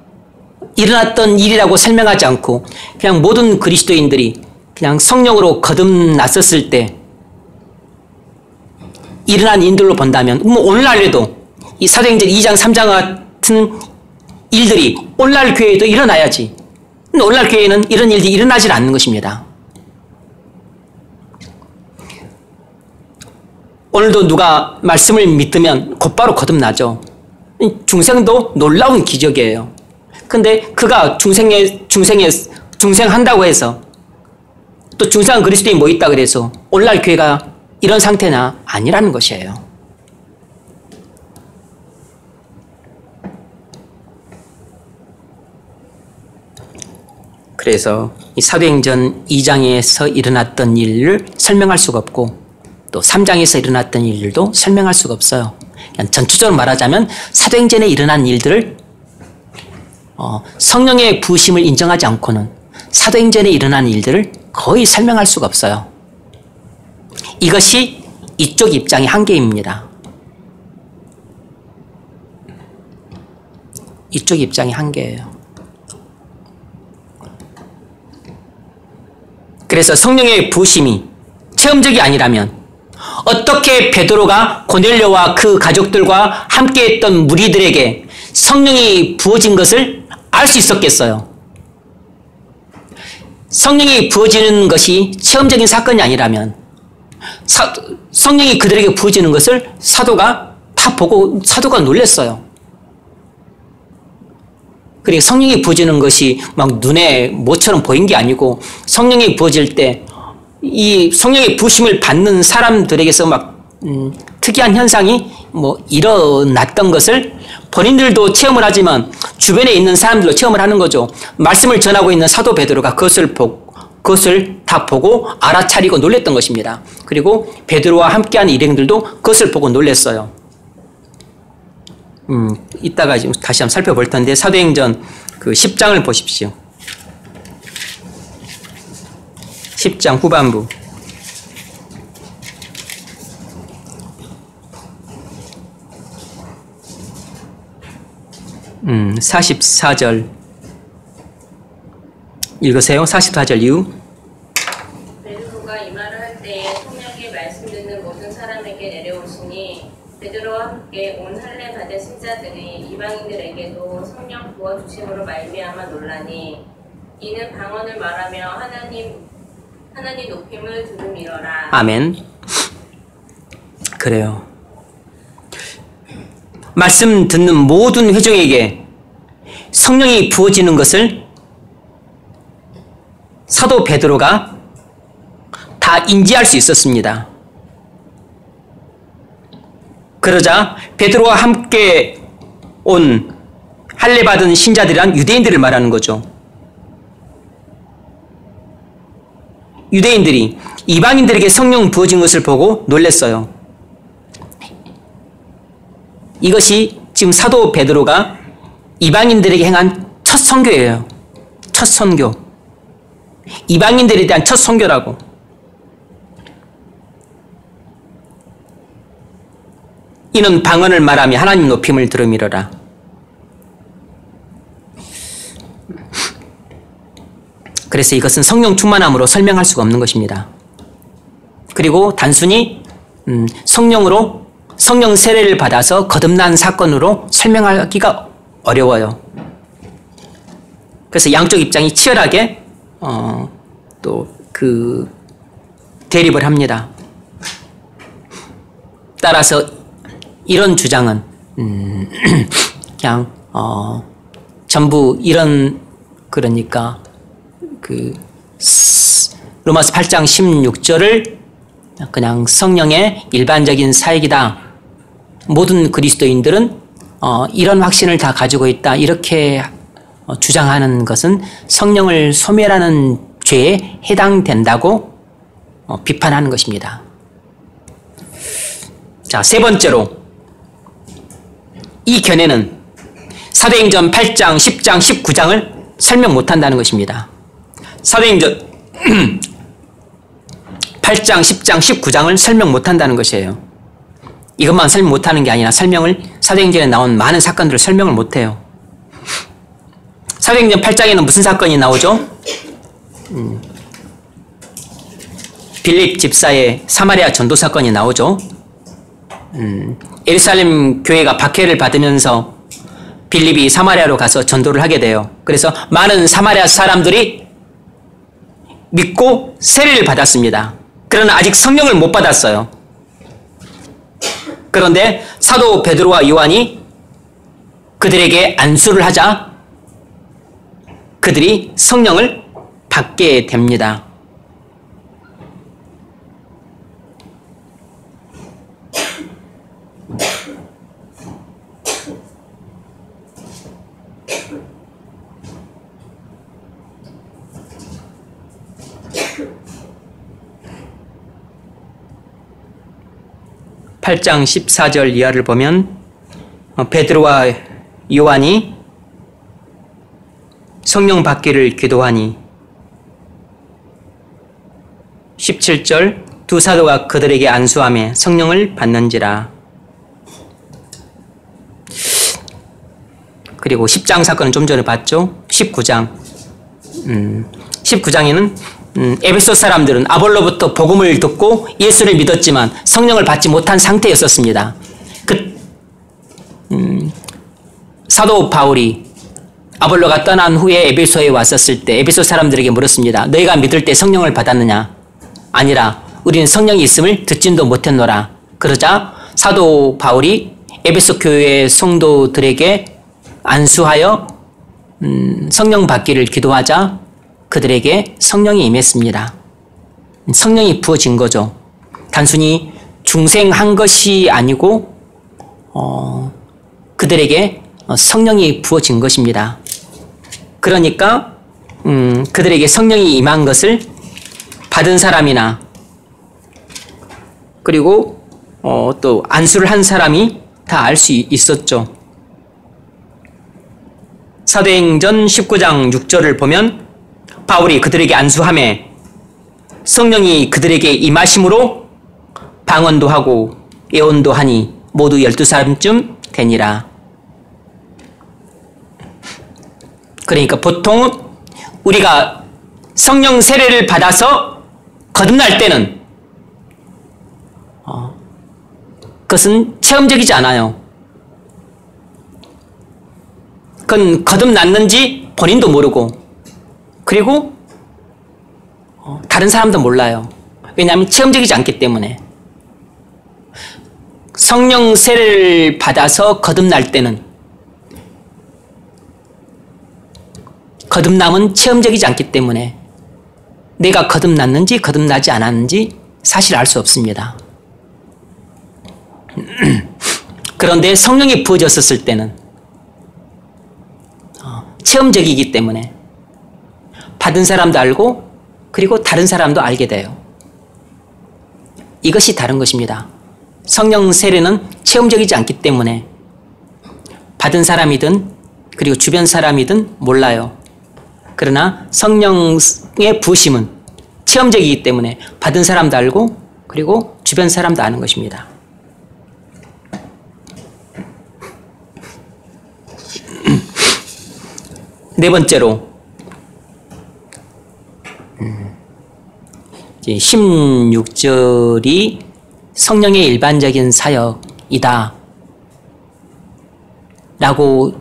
일어났던 일이라고 설명하지 않고 그냥 모든 그리스도인들이 그냥 성령으로 거듭났었을 때 일어난 일들로 본다면, 뭐 오늘날에도 이 사도행전 2장, 3장 같은 일들이 오늘날 교회에도 일어나야지. 근데 오늘날 교회에는 이런 일들이 일어나질 않는 것입니다. 오늘도 누가 말씀을 믿으면 곧바로 거듭나죠. 중생도 놀라운 기적이에요. 근데 그가 중생한다고 해서 또 중생한 그리스도인이 뭐 있다 그래서 오늘날 교회가 이런 상태나 아니라는 것이에요. 그래서 이 사도행전 2장에서 일어났던 일을 설명할 수가 없고 또 3장에서 일어났던 일들도 설명할 수가 없어요. 그냥 전체적으로 말하자면 사도행전에 일어난 일들을 성령의 부으심을 인정하지 않고는 사도행전에 일어난 일들을 거의 설명할 수가 없어요. 이것이 이쪽 입장의 한계입니다. 이쪽 입장의 한계예요. 그래서 성령의 부으심이 체험적이 아니라면 어떻게 베드로가 고넬료와 그 가족들과 함께했던 무리들에게 성령이 부어진 것을 알 수 있었겠어요? 성령이 부어지는 것이 체험적인 사건이 아니라면 성령이 그들에게 부어지는 것을 사도가 다 보고 사도가 놀랐어요. 그리고 성령이 부어지는 것이 막 눈에 모처럼 보인 게 아니고 성령이 부어질 때 이 성령의 부심을 받는 사람들에게서 막 특이한 현상이 뭐 일어났던 것을 본인들도 체험을 하지만 주변에 있는 사람들도 체험을 하는 거죠. 말씀을 전하고 있는 사도 베드로가 그것을 다 보고 알아차리고 놀랬던 것입니다. 그리고 베드로와 함께하는 일행들도 그것을 보고 놀랬어요. 이따가 지금 다시 한번 살펴볼 텐데 사도행전 그 10장을 보십시오. 10장 후반부. 44절 읽으세요. 44절 이후. 베드로가 이 말을 할 때에 성령이 말씀 듣는 모든 사람에게 내려오시니 베드로와 함께 온 할례 받은 신자들이 이방인들에게도 성령 부어주심으로 말미암아 놀라니 이는 방언을 말하며 하나님 높임을 들음이러라. 아멘. 그래요. 말씀 듣는 모든 회중에게 성령이 부어지는 것을 사도 베드로가 다 인지할 수 있었습니다. 그러자 베드로와 함께 온 할례 받은 신자들이란 유대인들을 말하는 거죠. 유대인들이 이방인들에게 성령 부어진 것을 보고 놀랐어요. 이것이 지금 사도 베드로가 이방인들에게 행한 첫 선교예요. 첫 선교. 이방인들에 대한 첫 선교라고. 이는 방언을 말하며 하나님 높임을 들음이러라. 그래서 이것은 성령 충만함으로 설명할 수가 없는 것입니다. 그리고 단순히 성령 세례를 받아서 거듭난 사건으로 설명하기가 어려워요. 그래서 양쪽 입장이 치열하게 또 그 대립을 합니다. 따라서 이런 주장은 그냥 전부 이런 그러니까 그 로마서 8장 16절을 그냥 성령의 일반적인 사역이다. 모든 그리스도인들은 이런 확신을 다 가지고 있다. 이렇게 주장하는 것은 성령을 소멸하는 죄에 해당된다고 비판하는 것입니다. 자, 세 번째로 이 견해는 사도행전 8장, 10장, 19장을 설명 못한다는 것입니다. 사도행전 8장, 10장, 19장을 설명 못한다는 것이에요. 이것만 설명 못하는 게 아니라 사도행전에 나온 많은 사건들을 설명을 못해요. 사도행전 8장에는 무슨 사건이 나오죠? 빌립 집사의 사마리아 전도 사건이 나오죠. 예루살렘 교회가 박해를 받으면서 빌립이 사마리아로 가서 전도를 하게 돼요. 그래서 많은 사마리아 사람들이 믿고 세례를 받았습니다. 그러나 아직 성령을 못 받았어요. 그런데 사도 베드로와 요한이 그들에게 안수를 하자 그들이 성령을 받게 됩니다. (8장 14절) 이하를 보면 베드로와 요한이 성령 받기를 기도하니 17절 두 사도가 그들에게 안수하며 성령을 받는지라. 그리고 10장 사건은 좀 전에 봤죠. 19장 19장에는 에베소 사람들은 아볼로부터 복음을 듣고 예수를 믿었지만 성령을 받지 못한 상태였었습니다. 사도 바울이 아볼로가 떠난 후에 에베소에 왔었을 때 에베소 사람들에게 물었습니다. 너희가 믿을 때 성령을 받았느냐? 아니라 우리는 성령이 있음을 듣지도 못했노라. 그러자 사도 바울이 에베소 교회 성도들에게 안수하여 성령 받기를 기도하자 그들에게 성령이 임했습니다. 성령이 부어진 거죠. 단순히 중생한 것이 아니고 그들에게 성령이 부어진 것입니다. 그러니까 그들에게 성령이 임한 것을 받은 사람이나 그리고 또 안수를 한 사람이 다 알 수 있었죠. 사도행전 19장 6절을 보면 바울이 그들에게 안수하매 성령이 그들에게 임하심으로 방언도 하고 예언도 하니 모두 12사람쯤 되니라. 그러니까 보통 우리가 성령 세례를 받아서 거듭날 때는 그것은 체험적이지 않아요. 그건 거듭났는지 본인도 모르고 그리고 다른 사람도 몰라요. 왜냐하면 체험적이지 않기 때문에. 성령 세례를 받아서 거듭날 때는 거듭남은 체험적이지 않기 때문에 내가 거듭났는지 거듭나지 않았는지 사실 알 수 없습니다. 그런데 성령이 부어졌었을 때는 체험적이기 때문에 받은 사람도 알고 그리고 다른 사람도 알게 돼요. 이것이 다른 것입니다. 성령 세례는 체험적이지 않기 때문에 받은 사람이든 그리고 주변 사람이든 몰라요. 그러나 성령의 부으심은 체험적이기 때문에 받은 사람도 알고 그리고 주변 사람도 아는 것입니다. 네 번째로 16절이 성령의 일반적인 사역이다 라고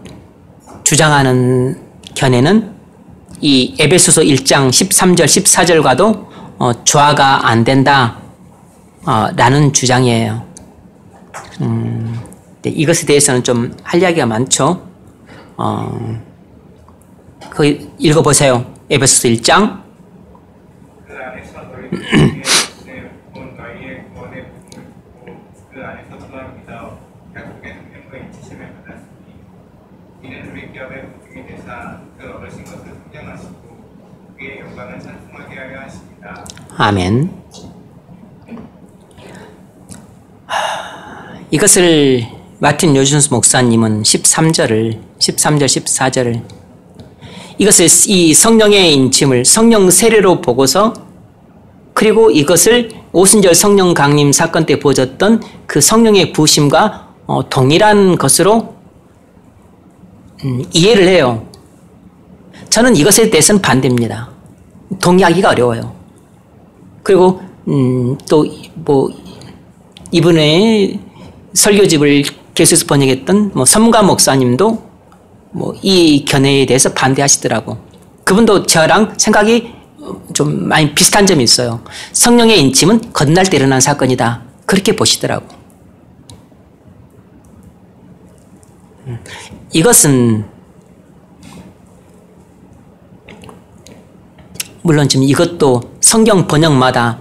주장하는 견해는 이 에베소서 1장 13절 14절과도 조화가 안 된다 라는 주장이에요. 이것에 대해서는 좀 할 이야기가 많죠. 그 읽어보세요. 에베소서 1장. 그 안에서 너희 중에 본 너희의 구원의 복음을 듣고 그 안에서 또한 믿어 약속의 성령과 인치심을 받았으니 이는 우리 기업의 보증이 되사 그 얻으신 것을 성장하시고 그의 영광을 찬송하게 하려 하십니다. 아멘. 이것을 마틴 요준스 목사님은 13절 14절을 이것을 이 성령의 인침을 성령 세례로 보고서 그리고 이것을 오순절 성령 강림 사건 때 부어졌던 그 성령의 부으심과 동일한 것으로 이해를 해요. 저는 이것에 대해서는 반대입니다. 동의하기가 어려워요. 그리고 또 뭐 이분의 설교집을 개수에서 번역했던 선무가 목사님도 이 견해에 대해서 반대하시더라고. 그분도 저랑 생각이 좀 많이 비슷한 점이 있어요. 성령의 인침은 거듭날 때 일어난 사건이다. 그렇게 보시더라고. 이것은 물론 지금 이것도 성경 번역마다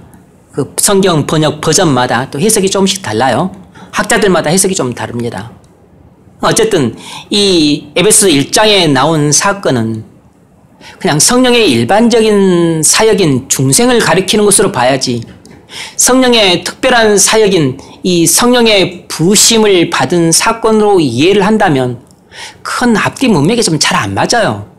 그 성경 번역 버전마다 또 해석이 조금씩 달라요. 학자들마다 해석이 좀 다릅니다. 어쨌든 이 에베소 1장에 나온 사건은 그냥 성령의 일반적인 사역인 중생을 가리키는 것으로 봐야지 성령의 특별한 사역인 이 성령의 부으심을 받은 사건으로 이해를 한다면 큰 앞뒤 문맥이 좀 잘 안 맞아요.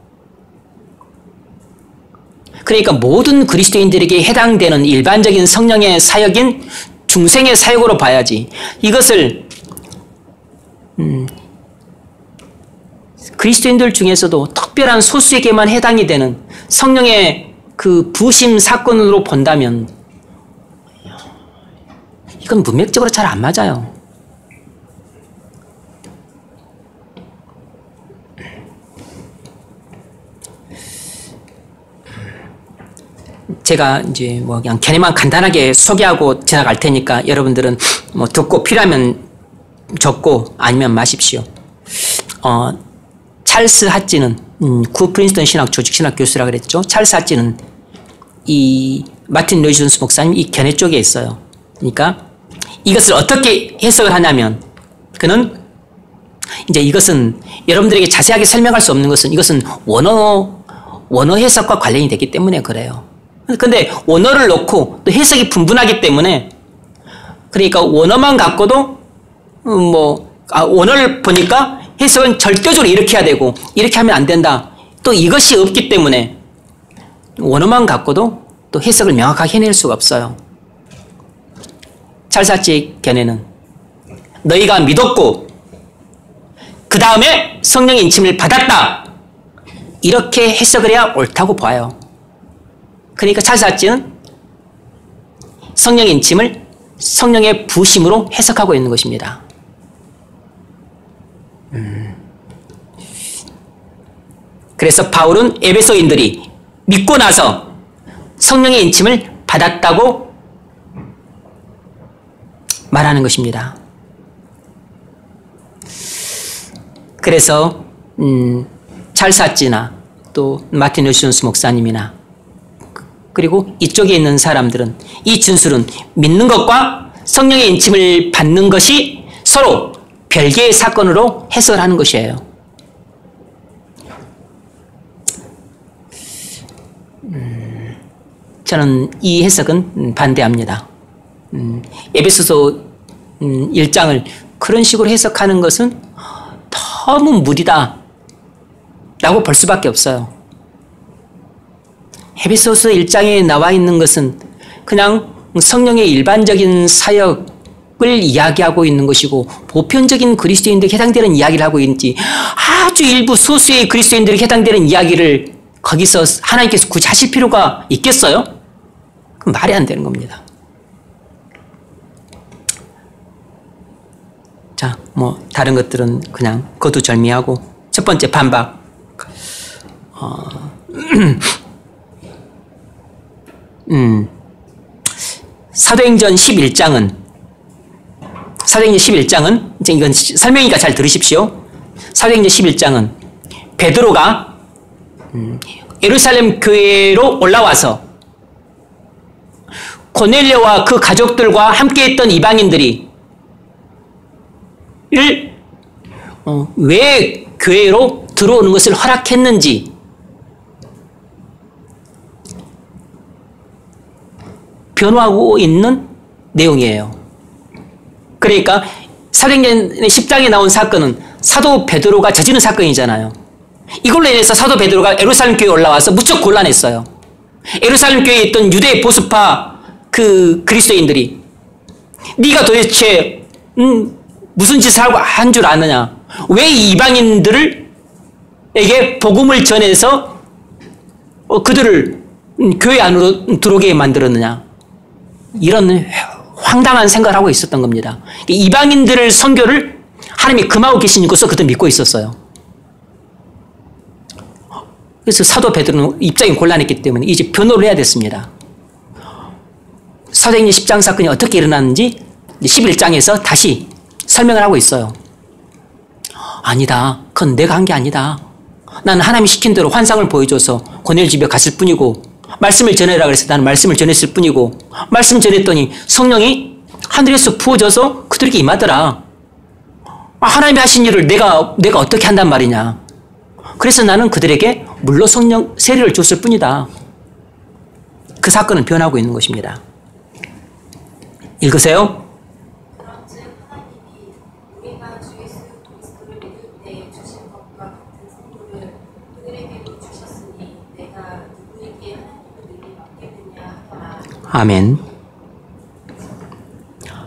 그러니까 모든 그리스도인들에게 해당되는 일반적인 성령의 사역인 중생의 사역으로 봐야지 이것을 그리스도인들 중에서도 특별한 소수에게만 해당이 되는 성령의 그 부으심 사건으로 본다면 이건 문맥적으로 잘 안 맞아요. 제가 이제 뭐 그냥 걔네만 간단하게 소개하고 지나갈 테니까 여러분들은 뭐 듣고 필요하면 적고 아니면 마십시오. 찰스 핫지는 구 프린스턴 신학 조직 신학 교수라 그랬죠. 찰스 핫지는 이 마틴 로이드 존스 목사님 이 견해 쪽에 있어요. 그러니까 이것을 어떻게 해석을 하냐면 그는 이제 이것은 여러분들에게 자세하게 설명할 수 없는 것은 이것은 원어 해석과 관련이 되기 때문에 그래요. 근데 원어를 놓고 또 해석이 분분하기 때문에 그러니까 원어만 갖고도 원어를 보니까 해석은 절대적으로 이렇게 해야 되고 이렇게 하면 안 된다. 또 이것이 없기 때문에 원어만 갖고도 또 해석을 명확하게 해낼 수가 없어요. 찰사치의 견해는 너희가 믿었고 그 다음에 성령의 인침을 받았다. 이렇게 해석을 해야 옳다고 봐요. 그러니까 찰사치는 성령의 인침을 성령의 부심으로 해석하고 있는 것입니다. 그래서 바울은 에베소인들이 믿고 나서 성령의 인침을 받았다고 말하는 것입니다. 그래서 찰스 핫지나 또 마틴 로이드 존스 목사님이나 그리고 이쪽에 있는 사람들은 이 진술은 믿는 것과 성령의 인침을 받는 것이 서로 별개의 사건으로 해석을 하는 것이에요. 저는 이 해석은 반대합니다. 에베소서 1장을 그런 식으로 해석하는 것은 너무 무리다 라고 볼 수밖에 없어요. 에베소서 1장에 나와 있는 것은 그냥 성령의 일반적인 사역을 이야기하고 있는 것이고 보편적인 그리스도인들에게 해당되는 이야기를 하고 있는지 아주 일부 소수의 그리스도인들에게 해당되는 이야기를 거기서 하나님께서 굳이 하실 필요가 있겠어요? 그건 말이 안 되는 겁니다. 자, 뭐 다른 것들은 그냥 거두절미하고 첫 번째 반박. 사도행전 11장은 이제 이건 설명이니까 잘 들으십시오. 사도행전 11장은 베드로가 예루살렘 교회로 올라와서 고넬료와 그 가족들과 함께했던 이방인들이 왜 교회로 들어오는 것을 허락했는지 변호하고 있는 내용이에요. 그러니까 사도행전 10장에 나온 사건은 사도 베드로가 저지른 사건이잖아요. 이걸로 인해서 사도 베드로가 예루살렘 교회에 올라와서 무척 곤란했어요. 예루살렘 교회에 있던 유대 보수파 그 그리스도인들이 네가 도대체 무슨 짓을 하고 한 줄 아느냐? 왜 이방인들에게 복음을 전해서 그들을 교회 안으로 들어오게 만들었느냐? 이런 황당한 생각을 하고 있었던 겁니다. 이방인들의 선교를 하나님이 금하고 계시니까서 그들 믿고 있었어요. 그래서 사도 베드로는 입장이 곤란했기 때문에 이제 변호를 해야 됐습니다. 사도행전 10장 사건이 어떻게 일어났는지 11장에서 다시 설명을 하고 있어요. 아니다. 그건 내가 한 게 아니다. 나는 하나님이 시킨 대로 환상을 보여줘서 고넬 집에 갔을 뿐이고 말씀을 전해라 그래서 나는 말씀을 전했을 뿐이고 말씀 전했더니 성령이 하늘에서 부어져서 그들에게 임하더라. 하나님이 하신 일을 내가 어떻게 한단 말이냐. 그래서 나는 그들에게 물로 성령 세례를 줬을 뿐이다. 그 사건은 변하고 있는 것입니다. 읽으세요. 그런즉 하나님이 우리가 주 예수 그리스도를 믿을 때 주신 것과 같은 선물을 그들에게도 주셨으니 내가 누구에게 하나님을 능히 맡기느냐 하더라. 아멘.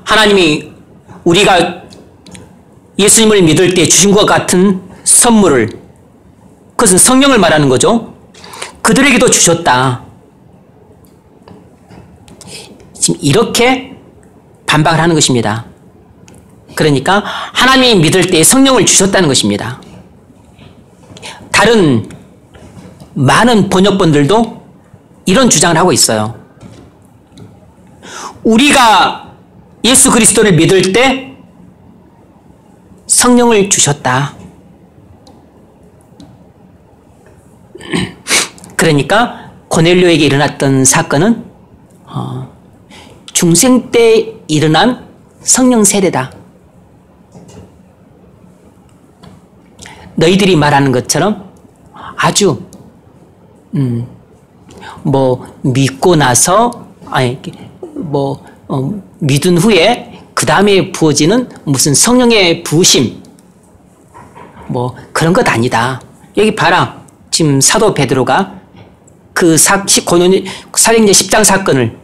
하나님이 우리가 예수님을 믿을 때 주신 것 같은 선물을, 그것은 성령을 말하는 거죠. 그들에게도 주셨다. 지금 이렇게 반박을 하는 것입니다. 그러니까 하나님이 믿을 때 성령을 주셨다는 것입니다. 다른 많은 번역본들도 이런 주장을 하고 있어요. 우리가 예수 그리스도를 믿을 때 성령을 주셨다. 그러니까 고넬료에게 일어났던 사건은 중생 때 일어난 성령 세례다. 너희들이 말하는 것처럼 아주 믿고 나서 믿은 후에 그 다음에 부어지는 무슨 성령의 부으심 그런 것 아니다. 여기 봐라. 지금 사도 베드로가 그 사도행전 10장 사건을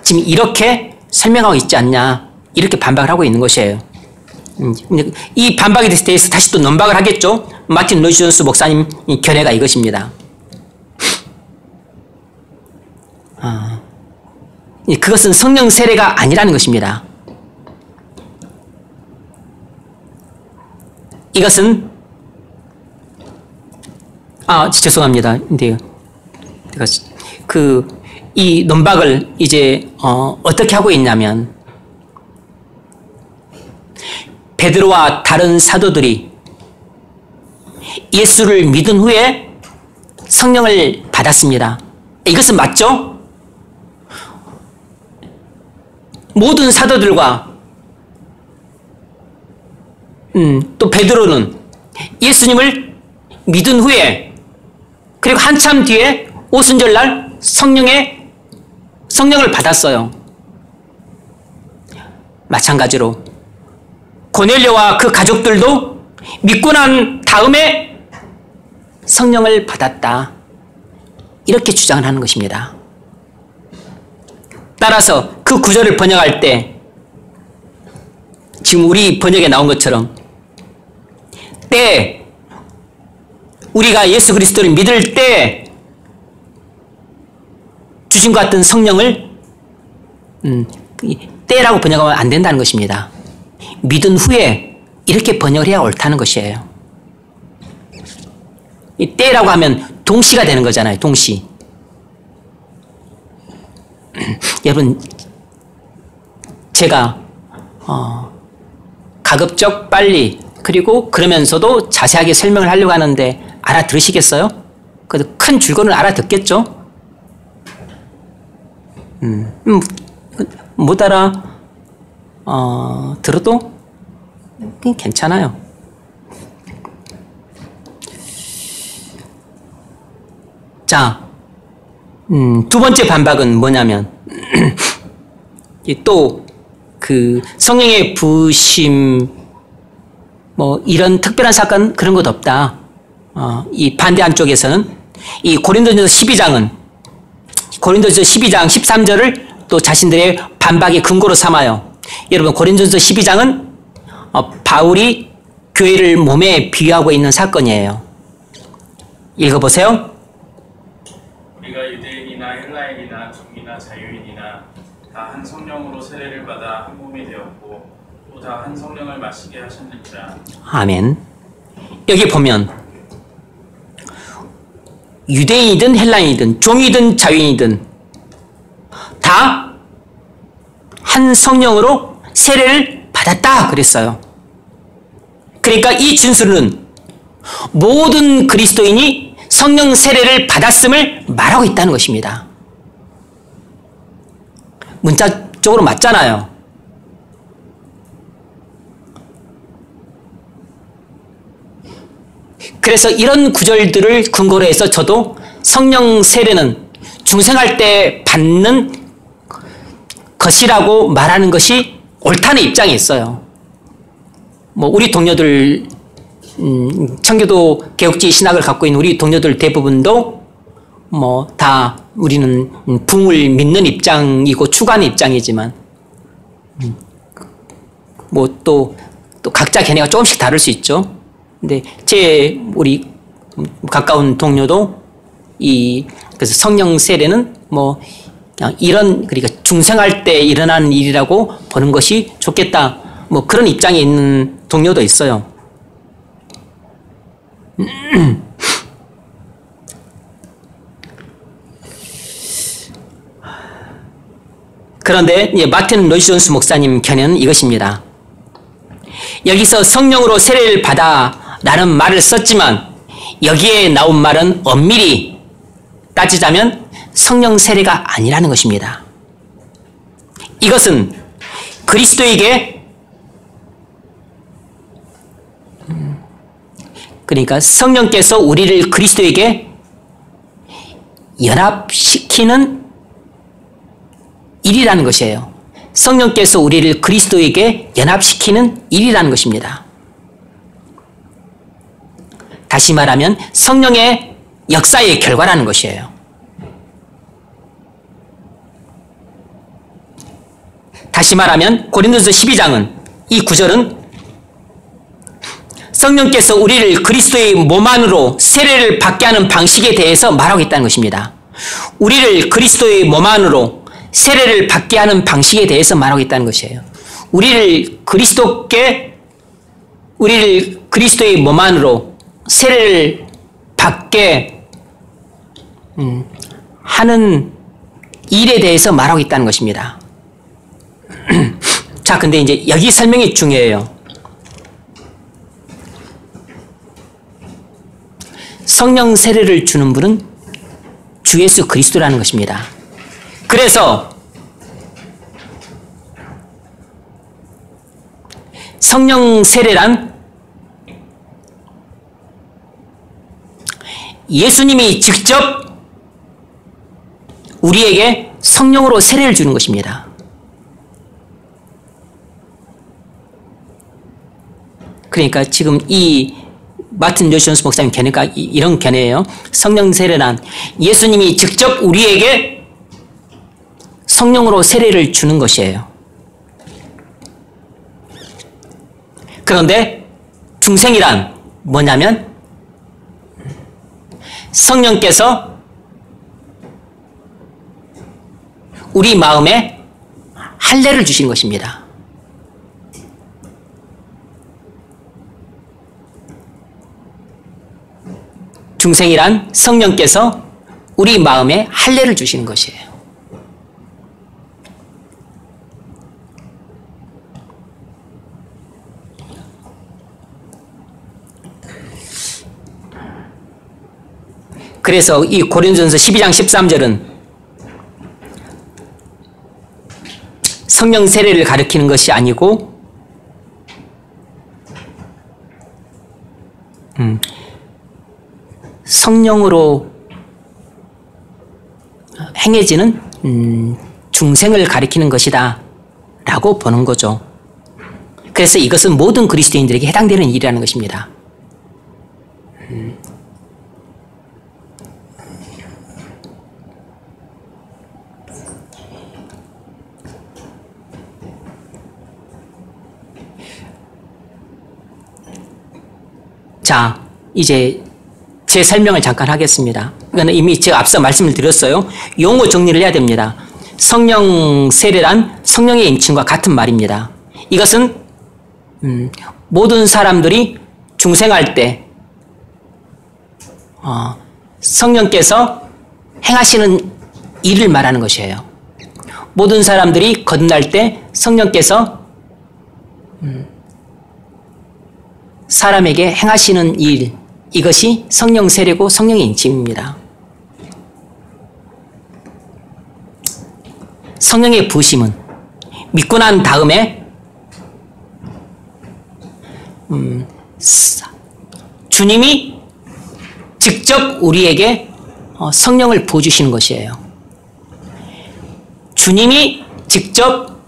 지금 이렇게 설명하고 있지 않냐. 이렇게 반박을 하고 있는 것이에요. 이 반박에 대해서 다시 또 논박을 하겠죠. 마틴 로이스 존스 목사님 견해가 이것입니다. 그것은 성령 세례가 아니라는 것입니다. 이것은 죄송합니다. 근데 이 논박을 이제 어떻게 하고 있냐면 베드로와 다른 사도들이 예수를 믿은 후에 성령을 받았습니다. 이것은 맞죠? 모든 사도들과 또 베드로는 예수님을 믿은 후에 그리고 한참 뒤에 오순절날 성령을 받았어요. 마찬가지로 고넬료와 그 가족들도 믿고 난 다음에 성령을 받았다. 이렇게 주장을 하는 것입니다. 따라서 그 구절을 번역할 때 지금 우리 번역에 나온 것처럼 우리가 예수 그리스도를 믿을 때 주신 것 같은 성령을 때라고 번역하면 안 된다는 것입니다. 믿은 후에 이렇게 번역을 해야 옳다는 것이에요. 이 때라고 하면 동시가 되는 거잖아요. 동시. 여러분, 제가 가급적 빨리 그리고 그러면서도 자세하게 설명을 하려고 하는데 알아들으시겠어요? 그래도 큰 줄거리를 알아듣겠죠? 못 알아 들어도 괜찮아요. 자, 두 번째 반박은 뭐냐면 또 그 성령의 부으심 이런 특별한 사건 그런 것 없다. 이 반대 한쪽에서는 이 고린도전서 12장 13절을 또 자신들의 반박의 근거로 삼아요. 여러분, 고린도전서 12장은 바울이 교회를 몸에 비유하고 있는 사건이에요. 읽어보세요. 우리가 유대인이나 헬라인이나 종이나 자유인이나 다 한 성령으로 세례를 받아 한 몸이 되었고 또 다 한 성령을 마시게 하셨느니라. 아멘. 여기 보면 유대인이든 헬라인이든 종이든 자유인이든 다 한 성령으로 세례를 받았다 그랬어요. 그러니까 이 진술은 모든 그리스도인이 성령 세례를 받았음을 말하고 있다는 것입니다. 문자적으로 맞잖아요. 그래서 이런 구절들을 근거로 해서 저도 성령 세례는 중생할 때 받는 것이라고 말하는 것이 옳다는 입장이 있어요. 우리 동료들, 청교도 개혁주의 신학을 갖고 있는 우리 동료들 대부분도 다 우리는 붕을 믿는 입장이고 추구하는 입장이지만 또 각자 견해가 조금씩 다를 수 있죠. 근데 우리 가까운 동료도 그래서 성령 세례는 그냥 그러니까 중생할 때 일어나는 일이라고 보는 것이 좋겠다. 그런 입장에 있는 동료도 있어요. 그런데 마틴 로이스 존스 목사님 견해는 이것입니다. 여기서 성령으로 세례를 받아 라는 말을 썼지만 여기에 나온 말은 엄밀히 따지자면 성령 세례가 아니라는 것입니다. 이것은 그리스도에게 그러니까 성령께서 우리를 그리스도에게 연합시키는 일이라는 것이에요. 성령께서 우리를 그리스도에게 연합시키는 일이라는 것입니다. 다시 말하면 성령의 역사의 결과라는 것이에요. 다시 말하면 고린도서 12장은 이 구절은 성령께서 우리를 그리스도의 몸 안으로 세례를 받게 하는 방식에 대해서 말하고 있다는 것입니다. 우리를 그리스도의 몸 안으로 세례를 받게 하는 방식에 대해서 말하고 있다는 것이에요. 우리를 그리스도의 몸 안으로 세례를 받게 하는 일에 대해서 말하고 있다는 것입니다. 자, 근데 이제 여기 설명이 중요해요. 성령 세례를 주는 분은 주 예수 그리스도라는 것입니다. 그래서 성령 세례란 예수님이 직접 우리에게 성령으로 세례를 주는 것입니다. 그러니까 지금 이 마틴 로이스 존스 목사님 견해가 이런 견해예요. 성령 세례란 예수님이 직접 우리에게 성령으로 세례를 주는 것이에요. 그런데 중생이란 뭐냐면 성령께서 우리 마음에 할례를 주신 것입니다. 중생이란 성령께서 우리 마음에 할례를 주시는 것이에요. 그래서 이 고린도전서 12장 13절은 성령 세례를 가리키는 것이 아니고 성령으로 행해지는 중생을 가리키는 것이다 라고 보는 거죠. 그래서 이것은 모든 그리스도인들에게 해당되는 일이라는 것입니다. 자, 이제 제 설명을 잠깐 하겠습니다. 이거는 이미 제가 앞서 말씀을 드렸어요. 용어 정리를 해야 됩니다. 성령 세례란 성령의 임침과 같은 말입니다. 이것은 모든 사람들이 중생할 때 성령께서 행하시는 일을 말하는 것이에요. 모든 사람들이 거듭날 때 성령께서 사람에게 행하시는 일, 이것이 성령 세례고 성령의 인침입니다. 성령의 부으심은 믿고 난 다음에 주님이 직접 우리에게 성령을 부어주시는 것이에요. 주님이 직접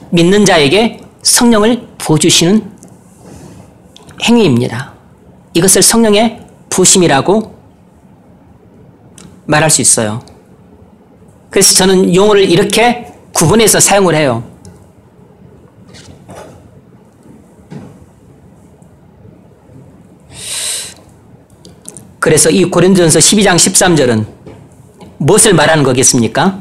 믿는 자에게 성령을 부어주시는 행위입니다. 이것을 성령의 부으심이라고 말할 수 있어요. 그래서 저는 용어를 이렇게 구분해서 사용을 해요. 그래서 이 고린도전서 12장 13절은 무엇을 말하는 거겠습니까?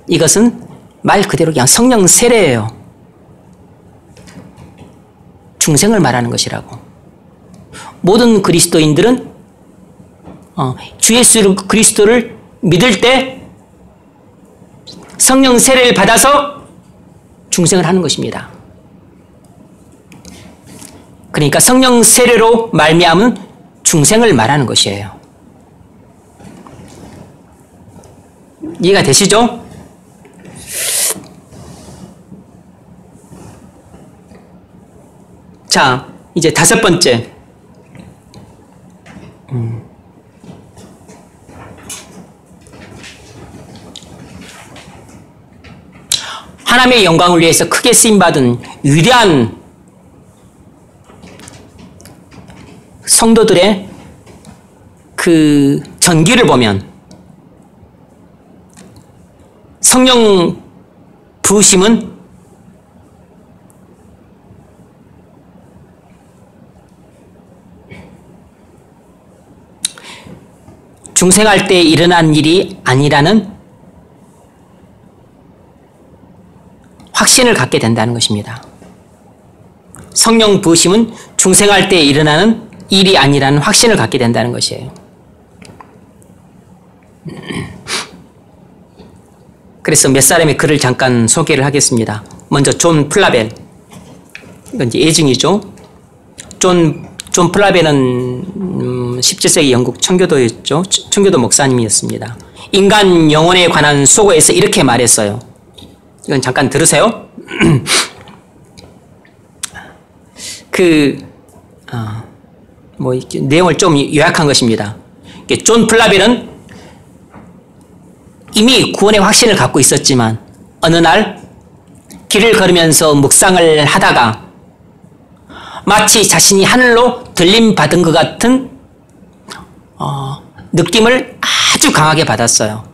이것은 말 그대로 그냥 성령 세례예요. 중생을 말하는 것이라고. 모든 그리스도인들은 주 예수 그리스도를 믿을 때 성령 세례를 받아서 중생을 하는 것입니다. 그러니까 성령 세례로 말미암은 중생을 말하는 것이에요. 이해가 되시죠? 자, 이제 5번째. 하나님의 영광을 위해서 크게 쓰임받은 위대한 성도들의 그 전기를 보면 성령 부으심은 중생할 때 일어난 일이 아니라는 확신을 갖게 된다는 것입니다. 성령 부으심은 중생할 때 일어나는 일이 아니라는 확신을 갖게 된다는 것이에요. 그래서 몇 사람의 글을 잠깐 소개를 하겠습니다. 먼저 존 플라벨. 이건 이제 예증이죠. 존 플라벨은 17세기 영국 청교도였죠. 청교도 목사님이었습니다. 인간 영혼에 관한 소고에서 이렇게 말했어요. 이건 잠깐 들으세요. 내용을 좀 요약한 것입니다. 존 플라벨은 이미 구원의 확신을 갖고 있었지만 어느 날 길을 걸으면서 묵상을 하다가 마치 자신이 하늘로 들림받은 것 같은 느낌을 아주 강하게 받았어요.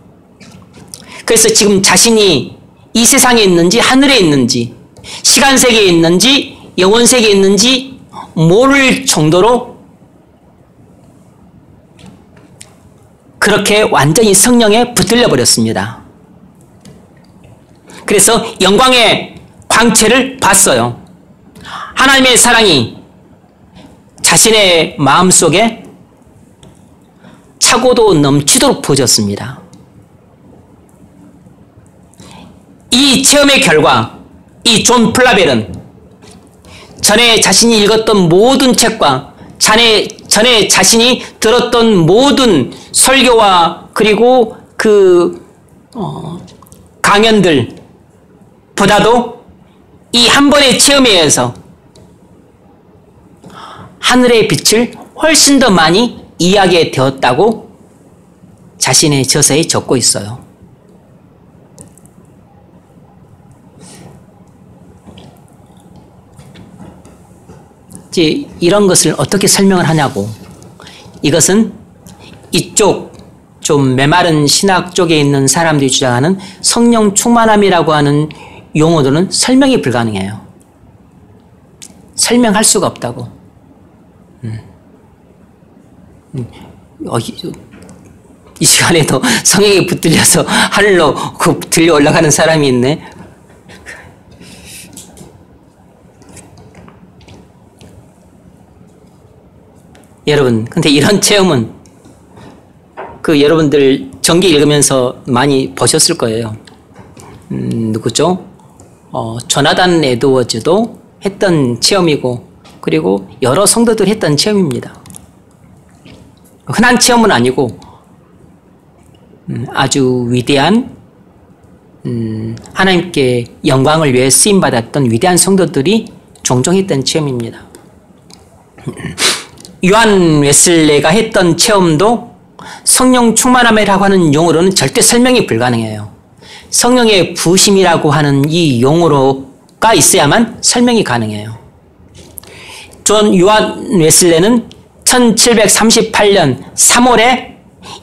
그래서 지금 자신이 이 세상에 있는지 하늘에 있는지 시간세계에 있는지 영혼세계에 있는지 모를 정도로 그렇게 완전히 성령에 붙들려 버렸습니다. 그래서 영광의 광채를 봤어요. 하나님의 사랑이 자신의 마음속에 차고도 넘치도록 부어졌습니다. 이 체험의 결과 이 존 플라벨은 전에 자신이 읽었던 모든 책과 전에 자신이 들었던 모든 설교와 그리고 강연들보다도 이 한 번의 체험에 의해서 하늘의 빛을 훨씬 더 많이 이해하게 되었다고 자신의 저서에 적고 있어요. 이제 이런 것을 어떻게 설명을 하냐고. 이것은 이쪽 좀 메마른 신학 쪽에 있는 사람들이 주장하는 성령 충만함이라고 하는 용어로는 설명이 불가능해요. 설명할 수가 없다고. 이 시간에도 성령에 붙들려서 하늘로 들려 올라가는 사람이 있네. 여러분, 근데 이런 체험은 여러분들 전기 읽으면서 많이 보셨을 거예요. 누구죠? 조나단 에드워즈도 했던 체험이고, 그리고 여러 성도들이 했던 체험입니다. 흔한 체험은 아니고 아주 위대한 하나님께 영광을 위해 쓰임받았던 위대한 성도들이 종종 했던 체험입니다. 요한 웨슬레가 했던 체험도 성령 충만함이라고 하는 용어로는 절대 설명이 불가능해요. 성령의 부으심이라고 하는 이 용어가 있어야만 설명이 가능해요. 요한 웨슬레는 1738년 3월에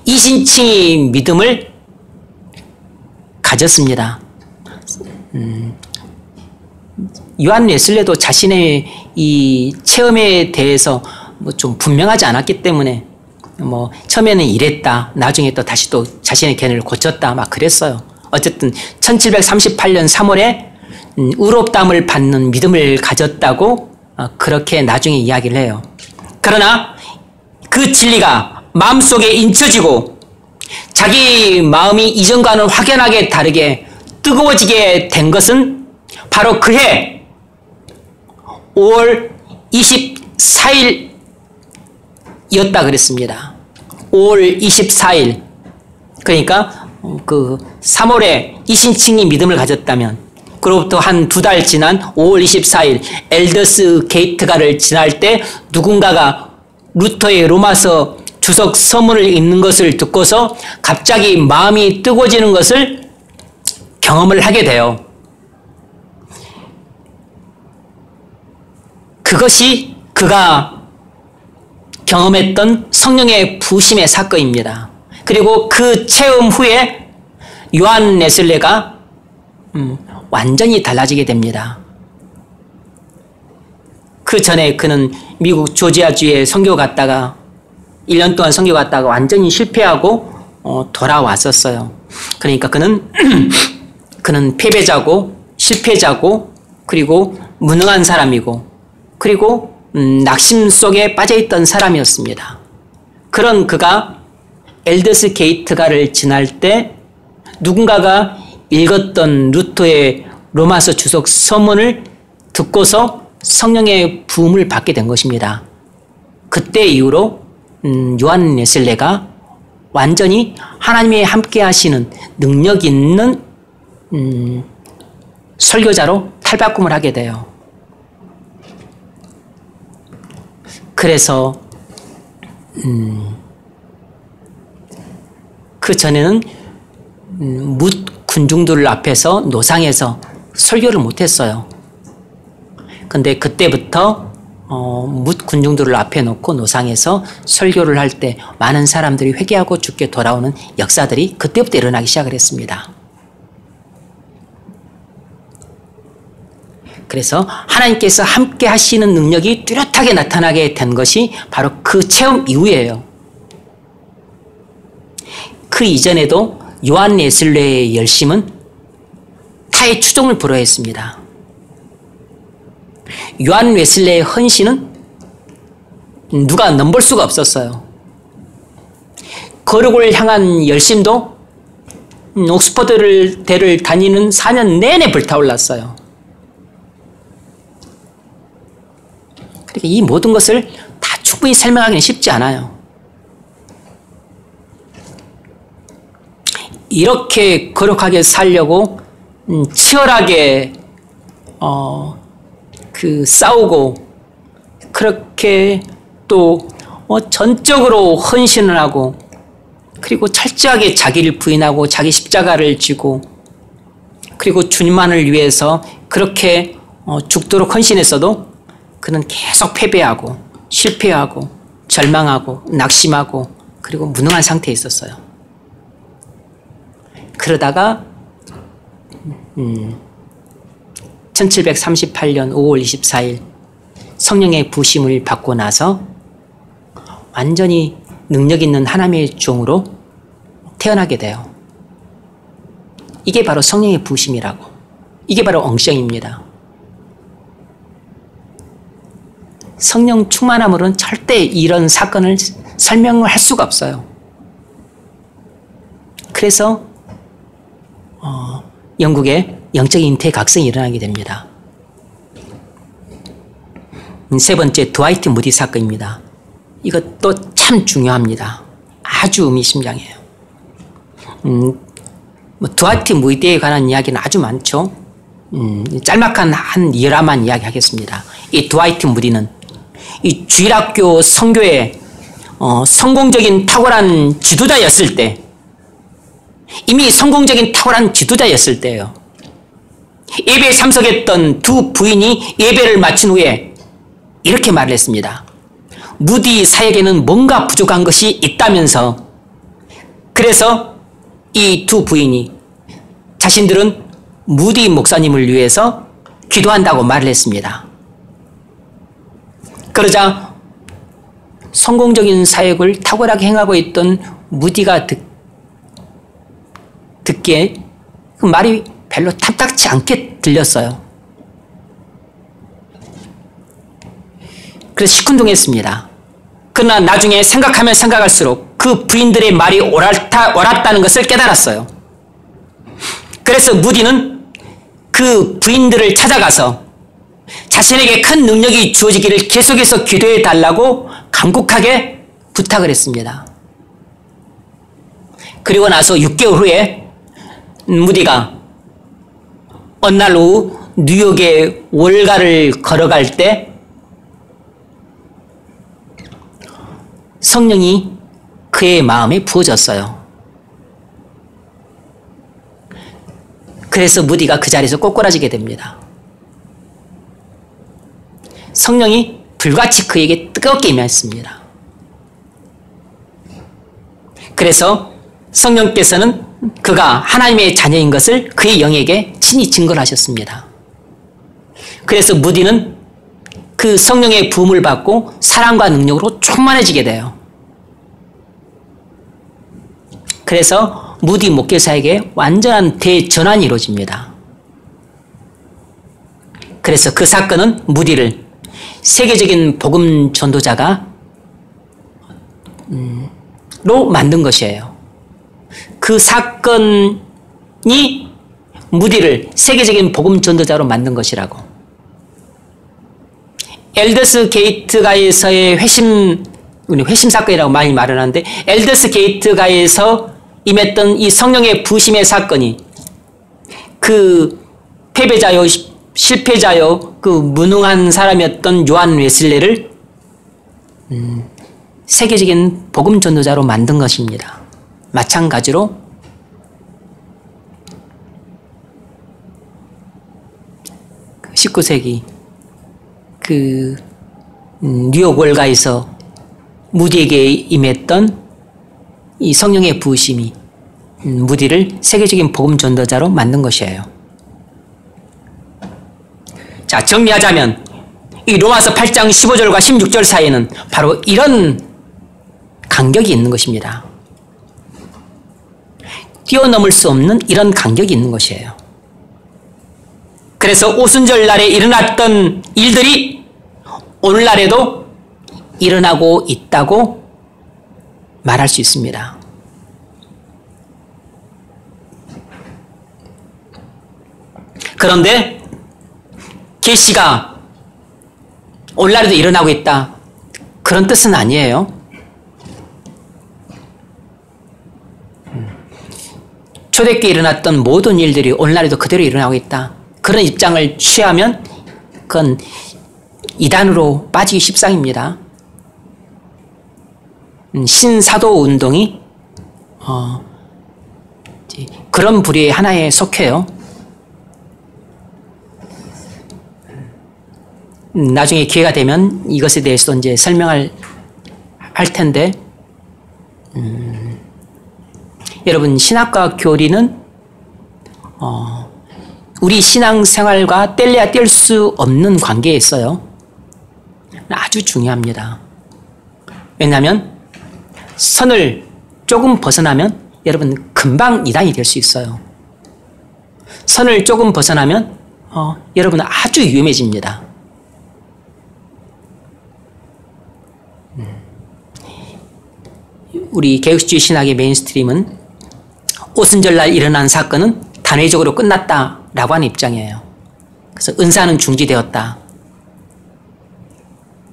이신칭의 믿음을 가졌습니다. 요한 웨슬레도 자신의 이 체험에 대해서 좀 분명하지 않았기 때문에 처음에는 이랬다, 나중에 또 다시 또 자신의 견해를 고쳤다 막 그랬어요. 어쨌든 1738년 3월에 의롭다함을 받는 믿음을 가졌다고 그렇게 나중에 이야기를 해요. 그러나 그 진리가 마음속에 인쳐지고 자기 마음이 이전과는 확연하게 다르게 뜨거워지게 된 것은 바로 그해 5월 24일이었다 그랬습니다. 5월 24일. 그러니까 그 3월에 이신칭이 믿음을 가졌다면 그로부터 한 2달 지난 5월 24일 엘더스 게이트가를 지날 때 누군가가 루터의 로마서 주석 서문을 읽는 것을 듣고서 갑자기 마음이 뜨거워지는 것을 경험을 하게 돼요. 그것이 그가 경험했던 성령의 부심의 사건입니다. 그리고 그 체험 후에 요한 웨슬레가 완전히 달라지게 됩니다. 그 전에 그는 미국 조지아주에 선교 갔다가 1년 동안 선교 갔다가 완전히 실패하고 돌아왔었어요. 그러니까 그는 패배자고 실패자고 그리고 무능한 사람이고 그리고 낙심 속에 빠져있던 사람이었습니다. 그런 그가 엘더스 게이트가를 지날 때 누군가가 읽었던 루터의 로마서 주석 서문을 듣고서 성령의 부음을 받게 된 것입니다. 그때 이후로 요한 웨슬레가 완전히 하나님이 함께 하시는 능력 있는 설교자로 탈바꿈을 하게 돼요. 그래서 그 전에는 뭇 군중들 앞에서 노상에서 설교를 못했어요. 근데 그때부터 뭇 군중들을 앞에 놓고 노상에서 설교를 할 때 많은 사람들이 회개하고 죽게 돌아오는 역사들이 그때부터 일어나기 시작을 했습니다. 그래서 하나님께서 함께 하시는 능력이 뚜렷하게 나타나게 된 것이 바로 그 체험 이후예요. 그 이전에도 요한 웨슬레의 열심은 타의 추종을 불허했습니다. 요한 웨슬레의 헌신은 누가 넘볼 수가 없었어요. 거룩을 향한 열심도 옥스퍼드 대를 다니는 4년 내내 불타올랐어요. 그러니까 이 모든 것을 다 충분히 설명하기는 쉽지 않아요. 이렇게 거룩하게 살려고 치열하게 싸우고 그렇게 또 전적으로 헌신을 하고 그리고 철저하게 자기를 부인하고 자기 십자가를 지고 그리고 주님만을 위해서 그렇게 죽도록 헌신했어도 그는 계속 패배하고 실패하고 절망하고 낙심하고 그리고 무능한 상태에 있었어요. 그러다가 1738년 5월 24일 성령의 부심을 받고 나서 완전히 능력 있는 하나님의 종으로 태어나게 돼요. 이게 바로 성령의 부심이라고. 이게 바로 엉성입니다. 성령 충만함으로는 절대 이런 사건을 설명을 할 수가 없어요. 그래서 영국에 영적인 잉태 각성이 일어나게 됩니다. 세 번째, 드와이트 무디 사건입니다. 이것도 참 중요합니다. 아주 의미심장해요. 드와이트 무디에 관한 이야기는 아주 많죠. 짤막한 한 일화만 이야기하겠습니다. 이 드와이트 무디는 이 주일학교 선교에 성공적인 탁월한 지도자였을 때, 이미 성공적인 탁월한 지도자였을 때예요. 예배에 참석했던 두 부인이 예배를 마친 후에 이렇게 말을 했습니다. 무디 사역에는 뭔가 부족한 것이 있다면서, 그래서 이 두 부인이 자신들은 무디 목사님을 위해서 기도한다고 말을 했습니다. 그러자 성공적인 사역을 탁월하게 행하고 있던 무디가 듣기에 그 말이 별로 탐탁치 않게 들렸어요. 그래서 시큰둥했습니다. 그러나 나중에 생각하면 생각할수록 그 부인들의 말이 옳았다는 것을 깨달았어요. 그래서 무디는 그 부인들을 찾아가서 자신에게 큰 능력이 주어지기를 계속해서 기도해 달라고 간곡하게 부탁을 했습니다. 그리고 나서 6개월 후에 무디가 어느 날 오후 뉴욕의 월가를 걸어갈 때 성령이 그의 마음에 부어졌어요. 그래서 무디가 그 자리에서 꼬꾸라지게 됩니다. 성령이 불같이 그에게 뜨겁게 임했습니다. 그래서 성령께서는 그가 하나님의 자녀인 것을 그의 영에게 친히 증거를 하셨습니다. 그래서 무디는 그 성령의 부음을 받고 사랑과 능력으로 충만해지게 돼요. 그래서 무디 목회사에게 완전한 대전환이 이루어집니다. 그래서 그 사건은 무디를 세계적인 복음 전도자가 로 만든 것이에요. 그 사건이 무디를 세계적인 복음 전도자로 만든 것이라고. 엘더스 게이트가에서의 회심 사건이라고 많이 말을 하는데, 엘더스 게이트가에서 임했던 이 성령의 부심의 사건이 그 패배자요, 실패자요, 그 무능한 사람이었던 요한 웨슬레를 세계적인 복음 전도자로 만든 것입니다. 마찬가지로 19세기 그 뉴욕 월가에서 무디에게 임했던 이 성령의 부으심이 무디를 세계적인 복음 전도자로 만든 것이에요. 자, 정리하자면 이 로마서 8장 15절과 16절 사이에는 바로 이런 간격이 있는 것입니다. 뛰어넘을 수 없는 이런 간격이 있는 것이에요. 그래서 오순절 날에 일어났던 일들이 오늘날에도 일어나고 있다고 말할 수 있습니다. 그런데 계시가 오늘날에도 일어나고 있다, 그런 뜻은 아니에요. 초대교회에 일어났던 모든 일들이 오늘날에도 그대로 일어나고 있다, 그런 입장을 취하면 그건 이단으로 빠지기 십상입니다. 신사도 운동이 그런 부류의 하나에 속해요. 나중에 기회가 되면 이것에 대해서도 이제 설명할 텐데, 여러분, 신학과 교리는 우리 신앙생활과 뗄래야 뗄 수 없는 관계에 있어요. 아주 중요합니다. 왜냐하면 선을 조금 벗어나면 여러분 금방 이단이 될 수 있어요. 선을 조금 벗어나면 여러분 아주 위험해집니다. 우리 개혁주의 신학의 메인스트림은 오순절날 일어난 사건은 단회적으로 끝났다라고 하는 입장이에요. 그래서 은사는 중지되었다.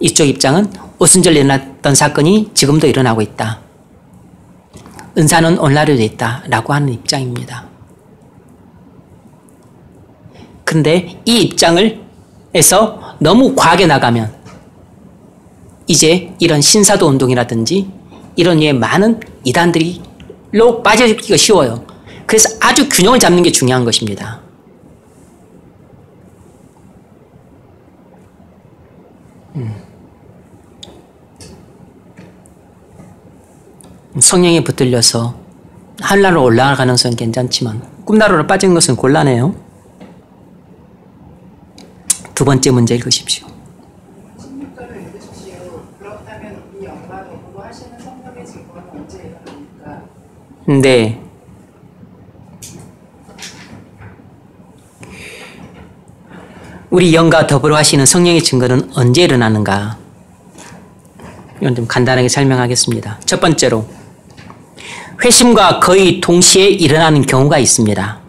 이쪽 입장은 오순절 일어났던 사건이 지금도 일어나고 있다. 은사는 오늘날에도 있다라고 하는 입장입니다. 그런데 이 입장을 해서 너무 과하게 나가면 이제 이런 신사도 운동이라든지 이런 류의 많은 이단들이로 빠지기가 쉬워요. 그래서 아주 균형을 잡는 게 중요한 것입니다. 성령에 붙들려서 하늘나라로 올라갈 가능성은 괜찮지만 꿈나라로 빠지는 것은 곤란해요. 두 번째 문제 읽으십시오. 16절을 읽으십시오. 그렇다면 이 영과 더불어 하시는 성령의 증거는 언제 일어납니까? 네. 우리 영과 더불어 하시는 성령의 증거는 언제 일어나는가? 이건 좀 간단하게 설명하겠습니다. 첫 번째로 회심과 거의 동시에 일어나는 경우가 있습니다.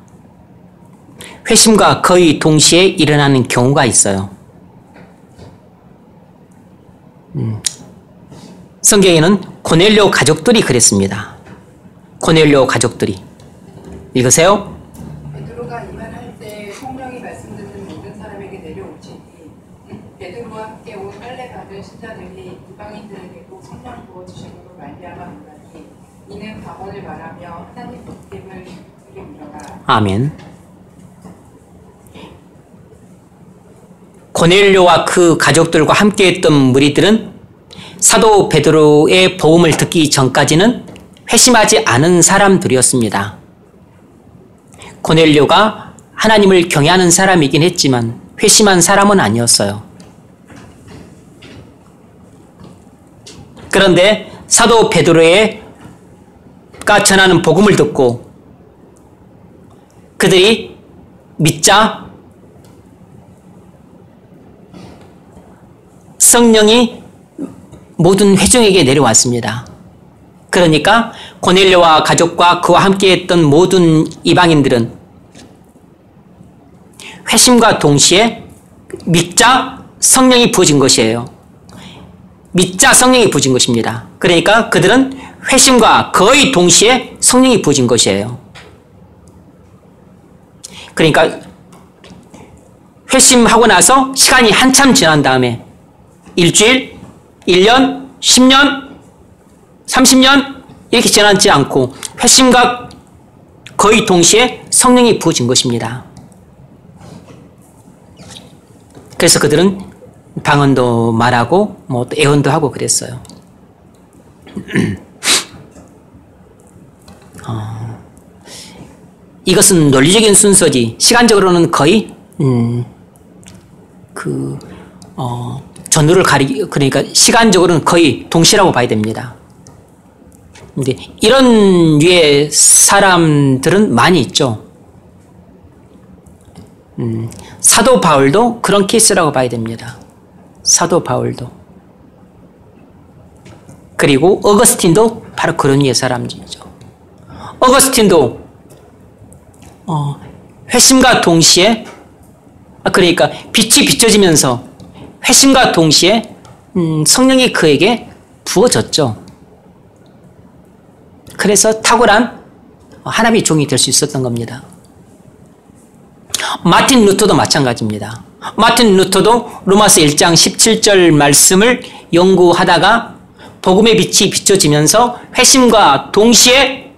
회심과 거의 동시에 일어나는 경우가 있어요. 성경에는 고넬료 가족들이 그랬습니다. 고넬료 가족들이. 읽으세요. 베드로가 이 말 할 때 성령이 말씀 듣는 모든 사람에게 내려오시니 베드로와 함께 온 할례 받은 신자들이 이방인들에게도 성령 부어 주심으로 말미암아 논하니 이는 방언을 말하며 하나님 믿음을 드림이로라. 아멘. 고넬료와 그 가족들과 함께했던 무리들은 사도 베드로의 복음을 듣기 전까지는 회심하지 않은 사람들이었습니다. 고넬료가 하나님을 경외하는 사람이긴 했지만 회심한 사람은 아니었어요. 그런데 사도 베드로가 전하는 복음을 듣고 그들이 믿자 성령이 모든 회중에게 내려왔습니다. 그러니까 고넬료와 가족과 그와 함께했던 모든 이방인들은 회심과 동시에 믿자 성령이 부어진 것이에요. 믿자 성령이 부어진 것입니다. 그러니까 그들은 회심과 거의 동시에 성령이 부어진 것이에요. 그러니까 회심하고 나서 시간이 한참 지난 다음에 일주일, 1년, 10년, 30년 이렇게 지나지 않고 회심과 거의 동시에 성령이 부어진 것입니다. 그래서 그들은 방언도 말하고 뭐 예언도 하고 그랬어요. 이것은 논리적인 순서지 시간적으로는 거의 전후를 그러니까 시간적으로는 거의 동시라고 봐야 됩니다. 근데 이런 류의 사람들은 많이 있죠. 사도 바울도 그런 케이스라고 봐야 됩니다. 사도 바울도. 그리고 어거스틴도 바로 그런 류의 사람이죠. 어거스틴도 회심과 동시에 그러니까 빛이 비춰지면서 회심과 동시에 성령이 그에게 부어졌죠. 그래서 탁월한 하나님의 종이 될 수 있었던 겁니다. 마틴 루터도 마찬가지입니다. 마틴 루터도 로마서 1장 17절 말씀을 연구하다가 복음의 빛이 비춰지면서 회심과 동시에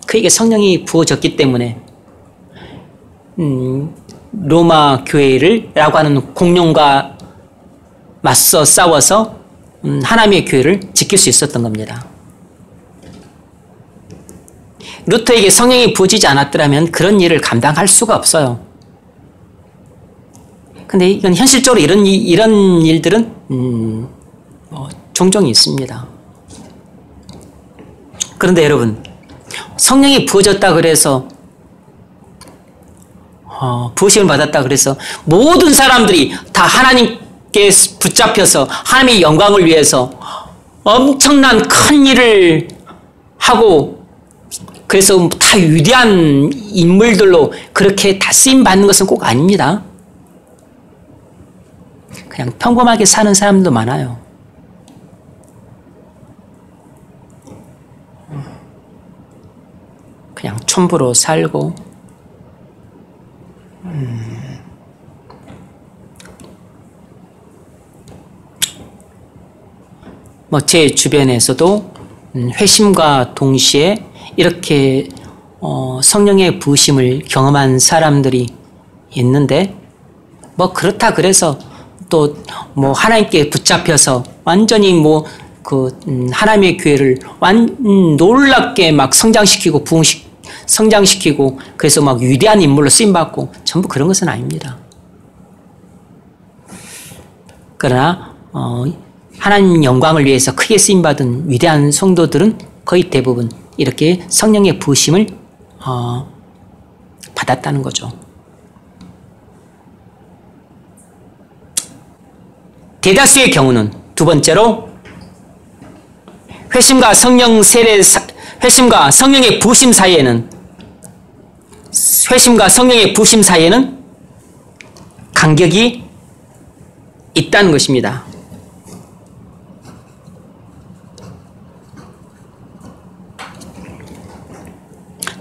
그에게 성령이 부어졌기 때문에 로마 교회라고 하는 공룡과 맞서 싸워서 하나님의 교회를 지킬 수 있었던 겁니다. 루터에게 성령이 부어지지 않았더라면 그런 일을 감당할 수가 없어요. 근데 이건 현실적으로 이런 일들은 종종 있습니다. 그런데 여러분, 성령이 부어졌다 그래서 부으심을 받았다 그래서 모든 사람들이 다 하나님께 붙잡혀서 하나님의 영광을 위해서 엄청난 큰 일을 하고 그래서 다 위대한 인물들로 그렇게 다 쓰임받는 것은 꼭 아닙니다. 그냥 평범하게 사는 사람도 많아요. 그냥 촌부로 살고 뭐 제 주변에서도 회심과 동시에 이렇게 성령의 부으심을 경험한 사람들이 있는데 뭐 그렇다 그래서 또 뭐 하나님께 붙잡혀서 완전히 뭐 그 하나님의 교회를 놀랍게 막 성장시키고 성장시키고 그래서 막 위대한 인물로 쓰임받고 전부 그런 것은 아닙니다. 그러나 하나님 영광을 위해서 크게 쓰임받은 위대한 성도들은 거의 대부분 이렇게 성령의 부으심을 받았다는 거죠. 대다수의 경우는 두 번째로 회심과 성령 세례 회심과 성령의 부심 사이에는 간격이 있다는 것입니다.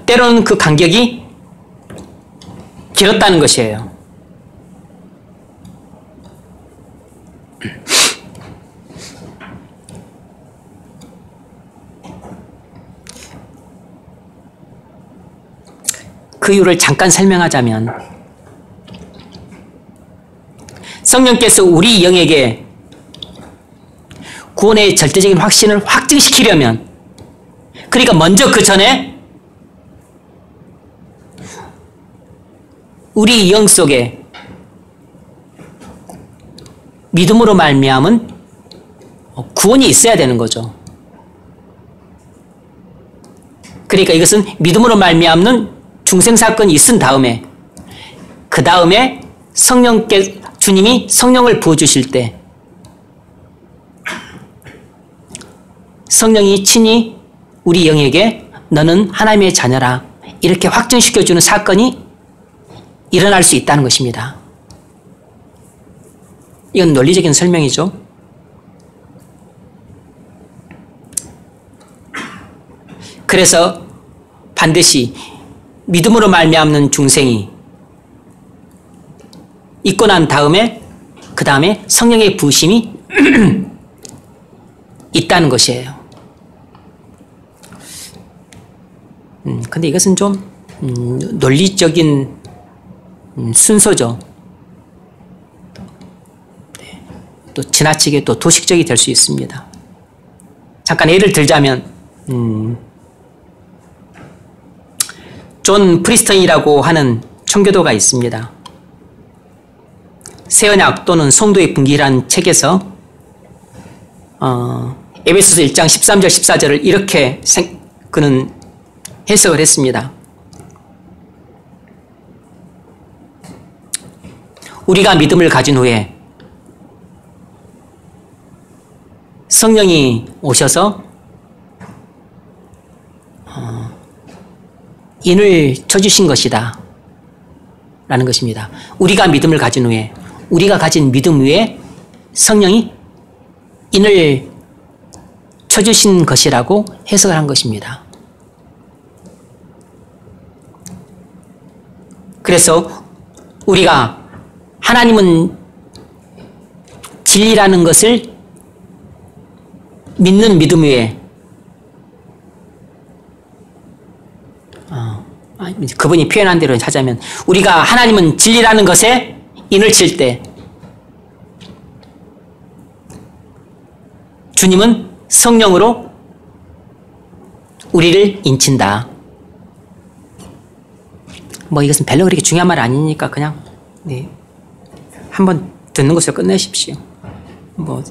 때로는 그 간격이 길었다는 것이에요. 그 이유를 잠깐 설명하자면 성령께서 우리 영에게 구원의 절대적인 확신을 확증시키려면 그러니까 먼저 그 전에 우리 영 속에 믿음으로 말미암은 구원이 있어야 되는 거죠. 그러니까 이것은 믿음으로 말미암는 중생사건이 있은 다음에 그 다음에 주님이 성령을 부어주실 때 성령이 친히 우리 영에게 너는 하나님의 자녀라 이렇게 확증시켜주는 사건이 일어날 수 있다는 것입니다. 이건 논리적인 설명이죠. 그래서 반드시 믿음으로 말미암는 중생이 있고 난 다음에 그 다음에 성령의 부심이 있다는 것이에요. 근데 이것은 좀 논리적인 순서죠. 또 지나치게 또 도식적이 될 수 있습니다. 잠깐 예를 들자면 존 프리스턴이라고 하는 청교도가 있습니다. 새언약 또는 성도의 분기라는 책에서 에베소서 1장 13절 14절을 이렇게 그는 해석을 했습니다. 우리가 믿음을 가진 후에 성령이 오셔서 인을 쳐주신 것이다 라는 것입니다. 우리가 믿음을 가진 후에 우리가 가진 믿음 위에 성령이 인을 쳐주신 것이라고 해석을 한 것입니다. 그래서 우리가 하나님은 진리라는 것을 믿는 믿음 위에 그분이 표현한 대로 하자면 우리가 하나님은 진리라는 것에 인을 칠 때 주님은 성령으로 우리를 인친다. 뭐 이것은 별로 그렇게 중요한 말 아니니까 그냥 한번 듣는 것으로 끝내십시오. 뭐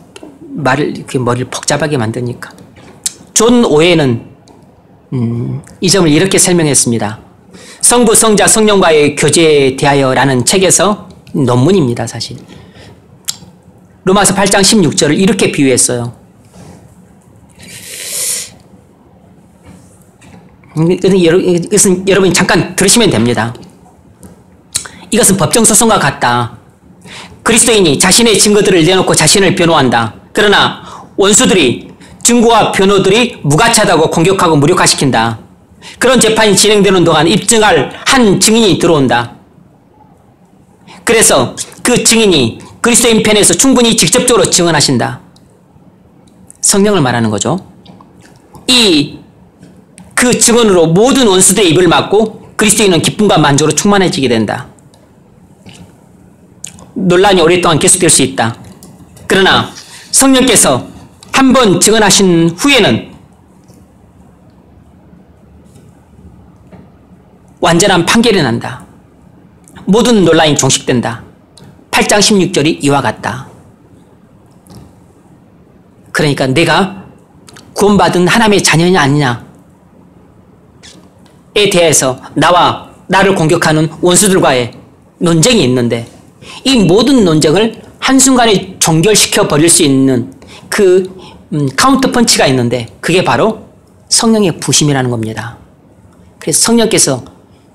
말을 이렇게 머리를 복잡하게 만드니까. 존 오웨는 이 점을 이렇게 설명했습니다. 성부, 성자, 성령과의 교제에 대하여라는 책에서 논문입니다, 사실. 로마서 8장 16절을 이렇게 비유했어요. 이것은 여러분이 잠깐 들으시면 됩니다. 이것은 법정소송과 같다. 그리스도인이 자신의 증거들을 내놓고 자신을 변호한다. 그러나 원수들이 증거와 변호들이 무가치하다고 공격하고 무력화시킨다. 그런 재판이 진행되는 동안 입증할 한 증인이 들어온다. 그래서 그 증인이 그리스도인 편에서 충분히 직접적으로 증언하신다. 성령을 말하는 거죠. 그 증언으로 모든 원수들의 입을 막고 그리스도인은 기쁨과 만족으로 충만해지게 된다. 논란이 오랫동안 계속될 수 있다. 그러나 성령께서 한 번 증언하신 후에는 완전한 판결이 난다. 모든 논란이 종식된다. 8장 16절이 이와 같다. 그러니까 내가 구원받은 하나님의 자녀냐 아니냐에 대해서 나를 공격하는 원수들과의 논쟁이 있는데 이 모든 논쟁을 한순간에 종결시켜 버릴 수 있는 그 카운터 펀치가 있는데 그게 바로 성령의 부심이라는 겁니다. 그래서 성령께서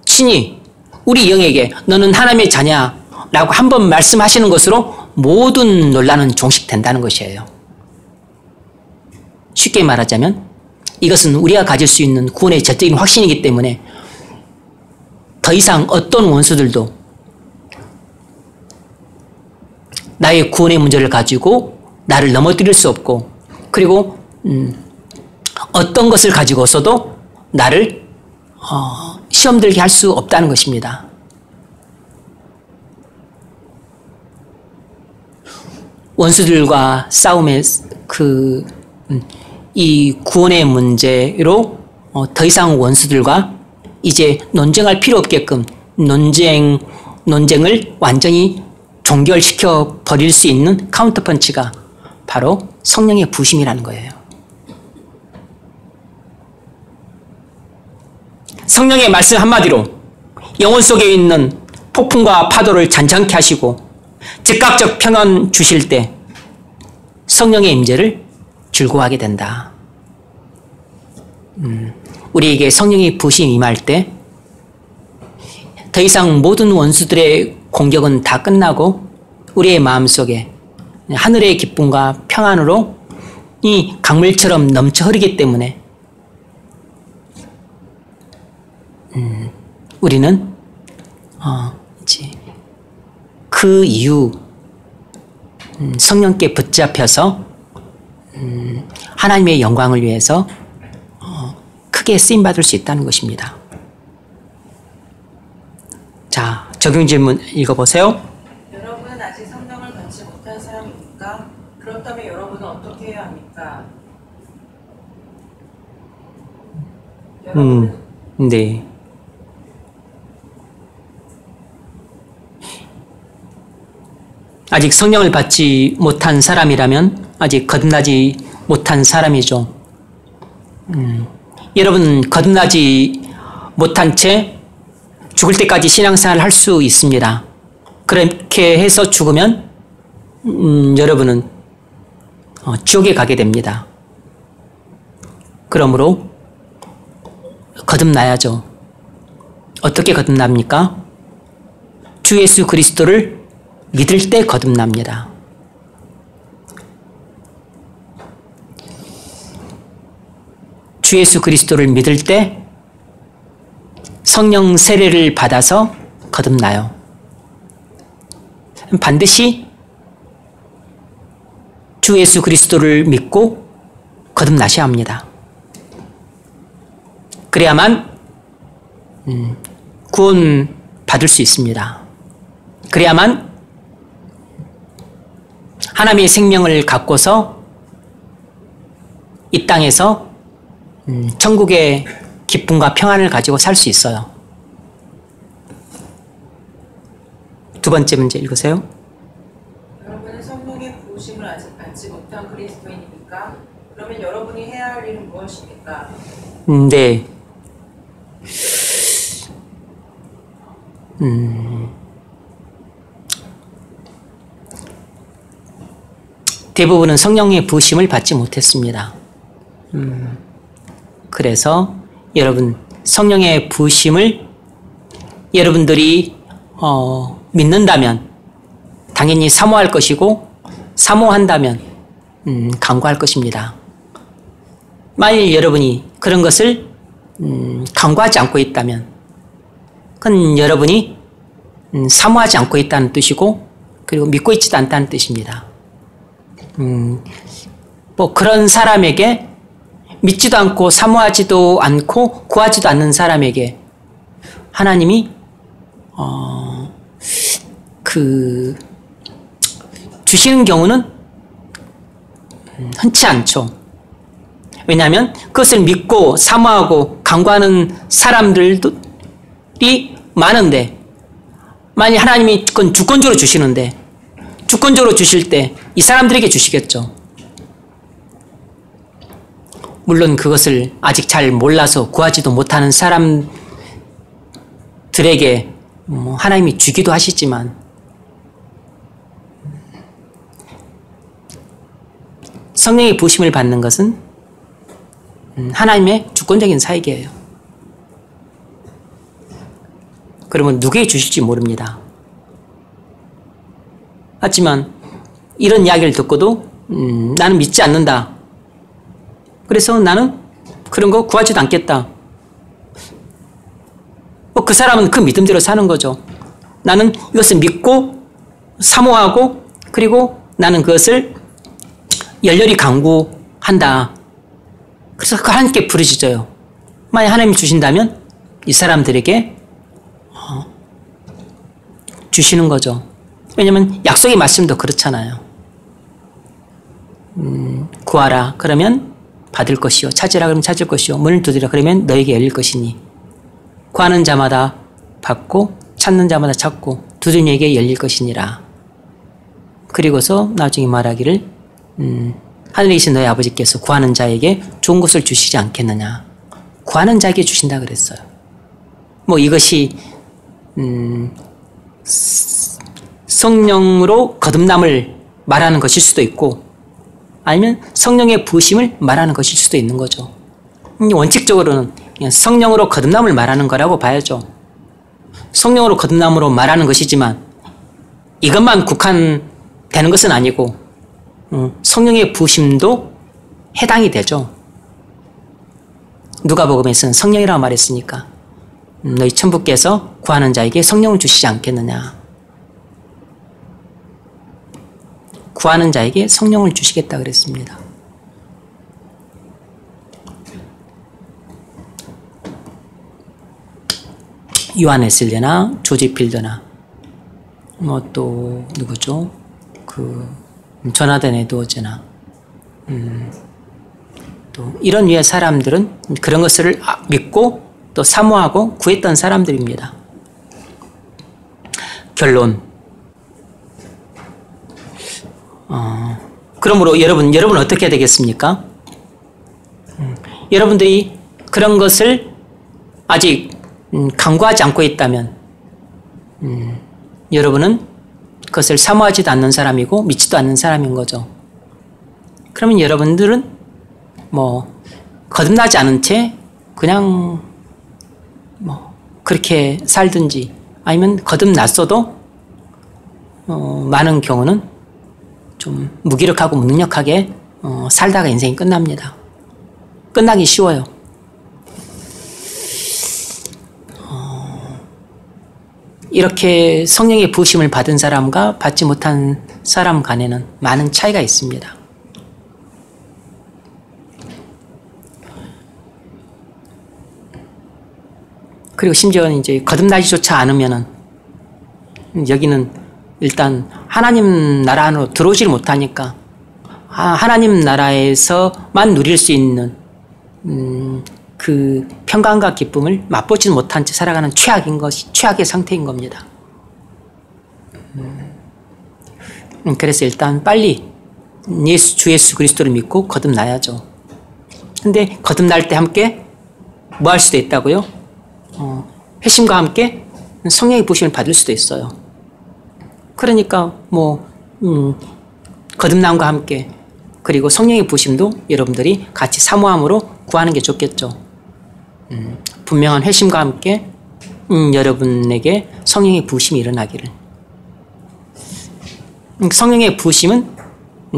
친히 우리 영에게 너는 하나님의 자냐라고 한번 말씀하시는 것으로 모든 논란은 종식된다는 것이에요. 쉽게 말하자면 이것은 우리가 가질 수 있는 구원의 절대적인 확신이기 때문에 더 이상 어떤 원수들도 나의 구원의 문제를 가지고 나를 넘어뜨릴 수 없고, 그리고 어떤 것을 가지고서도 나를 시험 들게 할 수 없다는 것입니다. 원수들과 싸움의 이 구원의 문제로 더 이상 원수들과 이제 논쟁할 필요 없게끔 논쟁을 완전히 종결시켜 버릴 수 있는 카운터펀치가 바로 성령의 부심이라는 거예요. 성령의 말씀 한마디로 영혼 속에 있는 폭풍과 파도를 잔잔케 하시고 즉각적 평안 주실 때 성령의 임재를 즐거워하게 된다. 우리에게 성령의 부심이 임할 때 더 이상 모든 원수들의 공격은 다 끝나고 우리의 마음속에 하늘의 기쁨과 평안으로 이 강물처럼 넘쳐 흐르기 때문에 우리는 이제 그 이후 성령께 붙잡혀서 하나님의 영광을 위해서 크게 쓰임받을 수 있다는 것입니다. 자, 적용 질문 읽어보세요. 여러분은 아직 성령을 받지 못한 사람입니까? 그렇다면 여러분은 어떻게 해야 합니까? 여러분은 네. 아직 성령을 받지 못한 사람이라면 아직 거듭나지 못한 사람이죠. 여러분 거듭나지 못한 채 죽을 때까지 신앙생활을 할 수 있습니다. 그렇게 해서 죽으면 여러분은 지옥에 가게 됩니다. 그러므로 거듭나야죠. 어떻게 거듭납니까? 주 예수 그리스도를 믿을 때 거듭납니다. 주 예수 그리스도를 믿을 때 성령 세례를 받아서 거듭나요. 반드시 주 예수 그리스도를 믿고 거듭나셔야 합니다. 그래야만 구원 받을 수 있습니다. 그래야만 하나님의 생명을 갖고서 이 땅에서 천국의 기쁨과 평안을 가지고 살 수 있어요. 두 번째 문제 읽으세요. 여러분은 성령의 부으심을 아직 받지 못한 그리스도인입니까? 그러면 여러분이 해야 할 일은 무엇입니까? 네. 대부분은 성령의 부으심을 받지 못했습니다. 그래서 여러분 성령의 부으심을 여러분들이 믿는다면 당연히 사모할 것이고 사모한다면 간구할 것입니다. 만일 여러분이 그런 것을 간구하지 않고 있다면 그건 여러분이 사모하지 않고 있다는 뜻이고 그리고 믿고 있지도 않다는 뜻입니다. 뭐 그런 사람에게 믿지도 않고 사모하지도 않고 구하지도 않는 사람에게 하나님이 주시는 경우는 흔치 않죠. 왜냐하면 그것을 믿고 사모하고 간구하는 사람들이 많은데 만일 하나님이 그건 주권적으로 주시는데 주권적으로 주실 때 이 사람들에게 주시겠죠. 물론 그것을 아직 잘 몰라서 구하지도 못하는 사람들에게 하나님이 주기도 하시지만 성령의 부으심을 받는 것은 하나님의 주권적인 사역이에요. 그러면 누구에게 주실지 모릅니다. 하지만 이런 이야기를 듣고도 나는 믿지 않는다. 그래서 나는 그런 거 구하지도 않겠다. 그 사람은 그 믿음대로 사는 거죠. 나는 이것을 믿고 사모하고 그리고 나는 그것을 열렬히 강구한다. 그래서 그 하나님께 부르짖어요. 만약 하나님이 주신다면 이 사람들에게 주시는 거죠. 왜냐하면 약속의 말씀도 그렇잖아요. 구하라 그러면 받을 것이요, 찾으라 그러면 찾을 것이요, 문을 두드리라 그러면 너에게 열릴 것이니, 구하는 자마다 받고 찾는 자마다 찾고 두드리는 이에게 열릴 것이니라. 그리고서 나중에 말하기를 하늘에 계신 너희 아버지께서 구하는 자에게 좋은 것을 주시지 않겠느냐. 구하는 자에게 주신다 그랬어요. 뭐 이것이 성령으로 거듭남을 말하는 것일 수도 있고 아니면 성령의 부으심을 말하는 것일 수도 있는 거죠. 원칙적으로는 그냥 성령으로 거듭남을 말하는 거라고 봐야죠. 성령으로 거듭남으로 말하는 것이지만 이것만 국한되는 것은 아니고 성령의 부으심도 해당이 되죠. 누가복음에서는 성령이라고 말했으니까 너희 천부께서 구하는 자에게 성령을 주시지 않겠느냐. 구하는 자에게 성령을 주시겠다 그랬습니다. 요한 웨슬리나 조지 필더나 뭐 또 누구죠? 그 조나단 에드워즈나 또 이런 류의 사람들은 그런 것을 믿고 또 사모하고 구했던 사람들입니다. 결론. 그러므로 여러분 어떻게 해야 되겠습니까? 여러분들이 그런 것을 아직 간구하지 않고 있다면 여러분은 그것을 사모하지도 않는 사람이고 믿지도 않는 사람인 거죠. 그러면 여러분들은 뭐 거듭나지 않은 채 그냥 뭐 그렇게 살든지 아니면 거듭났어도 많은 경우는 좀 무기력하고 무능력하게 살다가 인생이 끝납니다. 끝나기 쉬워요. 이렇게 성령의 부으심을 받은 사람과 받지 못한 사람 간에는 많은 차이가 있습니다. 그리고 심지어는 이제 거듭나지조차 않으면은 여기는 일단 하나님 나라 안으로 들어오질 못하니까 하나님 나라에서만 누릴 수 있는 그 평강과 기쁨을 맛보지 못한 채 살아가는 최악의 상태인 겁니다. 그래서 일단 빨리 주 예수 그리스도를 믿고 거듭나야죠. 근데 거듭날 때 함께 뭐 할 수도 있다고요? 회심과 함께 성령의 부으심을 받을 수도 있어요. 그러니까 뭐 거듭남과 함께 그리고 성령의 부으심도 여러분들이 같이 사모함으로 구하는 게 좋겠죠. 분명한 회심과 함께 여러분에게 성령의 부으심이 일어나기를. 성령의 부으심은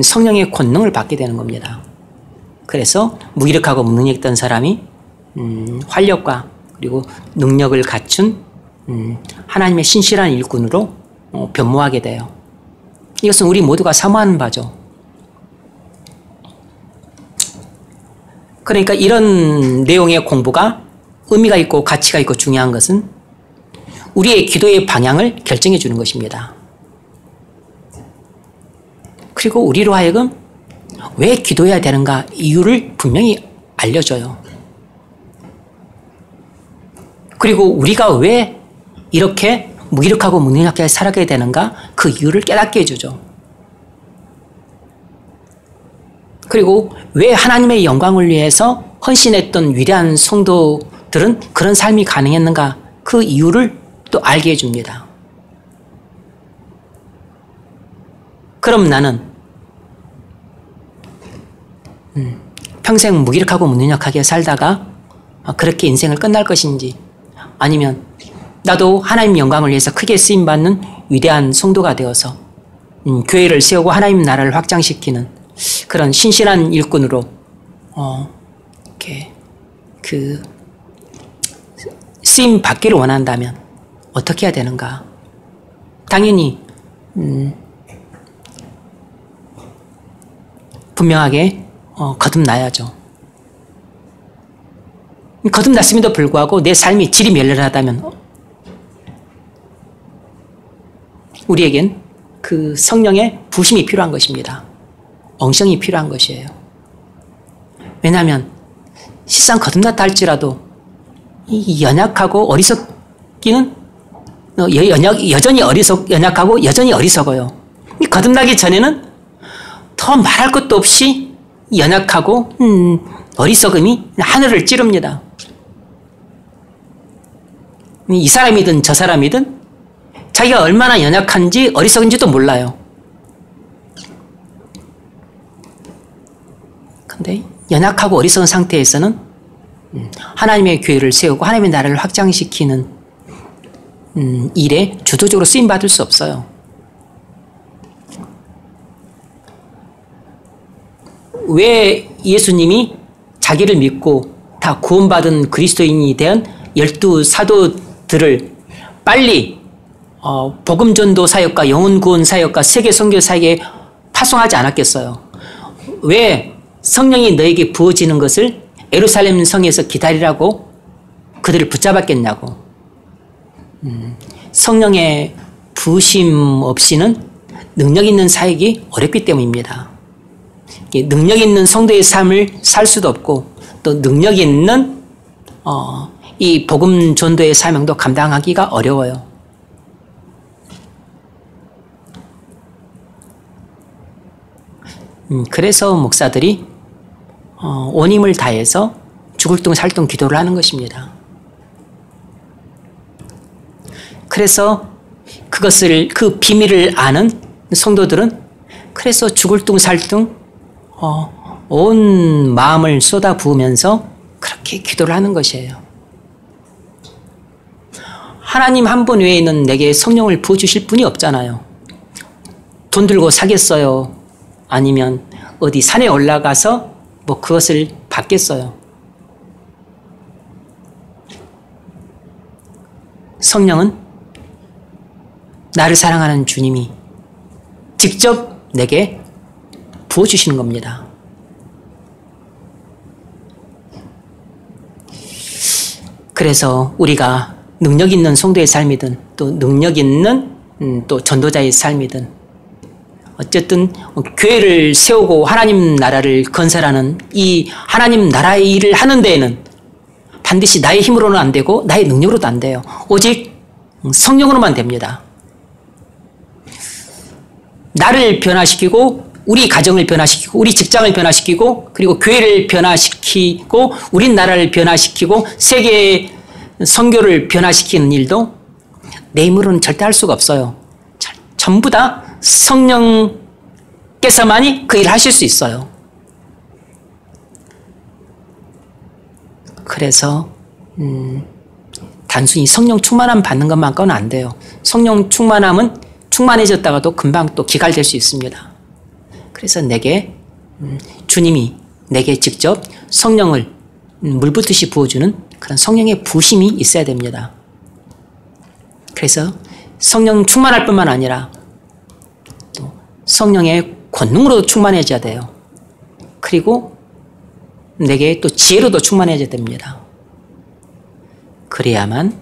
성령의 권능을 받게 되는 겁니다. 그래서 무기력하고 무능력했던 사람이 활력과 그리고 능력을 갖춘 하나님의 신실한 일꾼으로 변모하게 돼요. 이것은 우리 모두가 사모하는 바죠. 그러니까 이런 내용의 공부가 의미가 있고 가치가 있고 중요한 것은 우리의 기도의 방향을 결정해 주는 것입니다. 그리고 우리로 하여금 왜 기도해야 되는가 이유를 분명히 알려줘요. 그리고 우리가 왜 이렇게 무기력하고 무능력하게 살아가야 되는가 그 이유를 깨닫게 해주죠. 그리고 왜 하나님의 영광을 위해서 헌신했던 위대한 성도들은 그런 삶이 가능했는가 그 이유를 또 알게 해줍니다. 그럼 나는 평생 무기력하고 무능력하게 살다가 그렇게 인생을 끝날 것인지, 아니면 나도 하나님 영광을 위해서 크게 쓰임받는 위대한 성도가 되어서 교회를 세우고 하나님 나라를 확장시키는 그런 신실한 일꾼으로 이렇게 쓰임 받기를 원한다면 어떻게 해야 되는가? 당연히 분명하게 거듭나야죠. 거듭났음에도 불구하고 내 삶이 질이 멸렬하다면 우리에겐 그 성령의 부심이 필요한 것입니다. 엉성이 필요한 것이에요. 왜냐하면 실상 거듭났다 할지라도 이 연약하고 어리석기는 여전히 연약하고 여전히 어리석어요. 거듭나기 전에는 더 말할 것도 없이 연약하고 어리석음이 하늘을 찌릅니다. 이 사람이든 저 사람이든 자기가 얼마나 연약한지 어리석은지도 몰라요. 근데 연약하고 어리석은 상태에서는 하나님의 교회를 세우고 하나님의 나라를 확장시키는 일에 주도적으로 쓰임받을 수 없어요. 왜 예수님이 자기를 믿고 다 구원받은 그리스도인이 된 12 사도들을 빨리 복음 전도 사역과 영혼 구원 사역과 세계 선교 사역에 파송하지 않았겠어요? 왜 성령이 너에게 부어지는 것을 예루살렘 성에서 기다리라고 그들을 붙잡았겠냐고. 성령의 부으심 없이는 능력 있는 사역이 어렵기 때문입니다. 능력 있는 성도의 삶을 살 수도 없고 또 능력 있는 이 복음 전도의 사명도 감당하기가 어려워요. 그래서 목사들이 온 힘을 다해서 죽을 둥 살 둥 기도를 하는 것입니다. 그래서 그 비밀을 아는 성도들은 그래서 죽을 둥 살 둥 온 마음을 쏟아 부으면서 그렇게 기도를 하는 것이에요. 하나님 한 분 외에는 내게 성령을 부어주실 분이 없잖아요. 돈 들고 사겠어요? 아니면 어디 산에 올라가서 뭐 그것을 받겠어요? 성령은 나를 사랑하는 주님이 직접 내게 부어주시는 겁니다. 그래서 우리가 능력 있는 성도의 삶이든 또 능력 있는 또 전도자의 삶이든 어쨌든 교회를 세우고 하나님 나라를 건설하는 이 하나님 나라의 일을 하는 데에는 반드시 나의 힘으로는 안 되고 나의 능력으로도 안 돼요. 오직 성령으로만 됩니다. 나를 변화시키고 우리 가정을 변화시키고 우리 직장을 변화시키고 그리고 교회를 변화시키고 우리 나라를 변화시키고 세계의 선교를 변화시키는 일도 내 힘으로는 절대 할 수가 없어요. 전부 다 성령께서만이 그 일을 하실 수 있어요. 그래서 단순히 성령 충만함 받는 것만큼은 안 돼요. 성령 충만함은 충만해졌다가도 금방 또 기갈될 수 있습니다. 그래서 내게 주님이 내게 직접 성령을 물 붓듯이 부어주는 그런 성령의 부심이 있어야 됩니다. 그래서 성령 충만할 뿐만 아니라 또 성령의 권능으로도 충만해져야 돼요. 그리고 내게 또 지혜로도 충만해져야 됩니다. 그래야만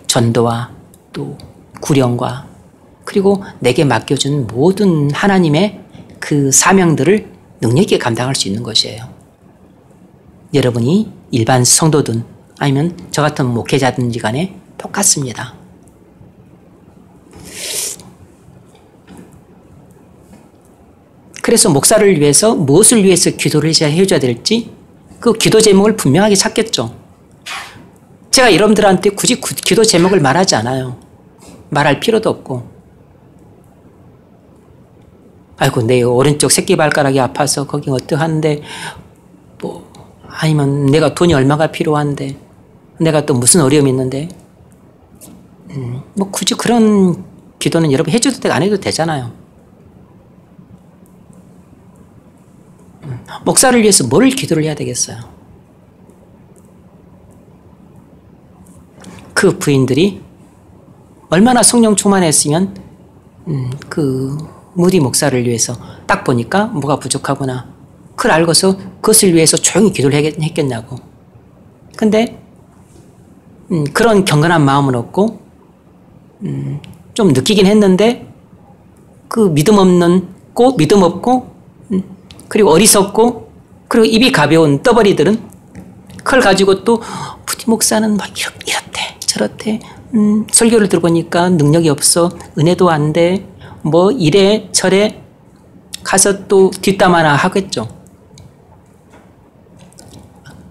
전도와 또 구령과 그리고 내게 맡겨준 모든 하나님의 그 사명들을 능력 있게 감당할 수 있는 것이에요. 여러분이 일반 성도든 아니면 저 같은 목회자든지 간에 똑같습니다. 그래서 목사를 위해서 무엇을 위해서 기도를 해줘야 될지 그 기도 제목을 분명하게 찾겠죠. 제가 여러분들한테 굳이 기도 제목을 말하지 않아요. 말할 필요도 없고. 아이고 내 오른쪽 새끼발가락이 아파서 거기 어떡하는데 뭐 아니면 내가 돈이 얼마가 필요한데 내가 또 무슨 어려움이 있는데 뭐 굳이 그런 기도는 여러분 해줘도 되고 안 해도 되잖아요. 목사를 위해서 뭘 기도를 해야 되겠어요? 그 부인들이 얼마나 성령 충만했으면 그 무디 목사를 위해서 딱 보니까 뭐가 부족하구나. 그걸 알고서 그것을 위해서 조용히 기도를 했겠냐고. 근데 그런 경건한 마음은 없고 좀 느끼긴 했는데 그 믿음 없고 그리고 어리석고 그리고 입이 가벼운 떠버리들은 그걸 가지고 또 부디 목사는 막 이렇대 저렇대 설교를 들어보니까 능력이 없어 은혜도 안 돼 뭐 이래 저래 가서 또 뒷담 하나 하겠죠.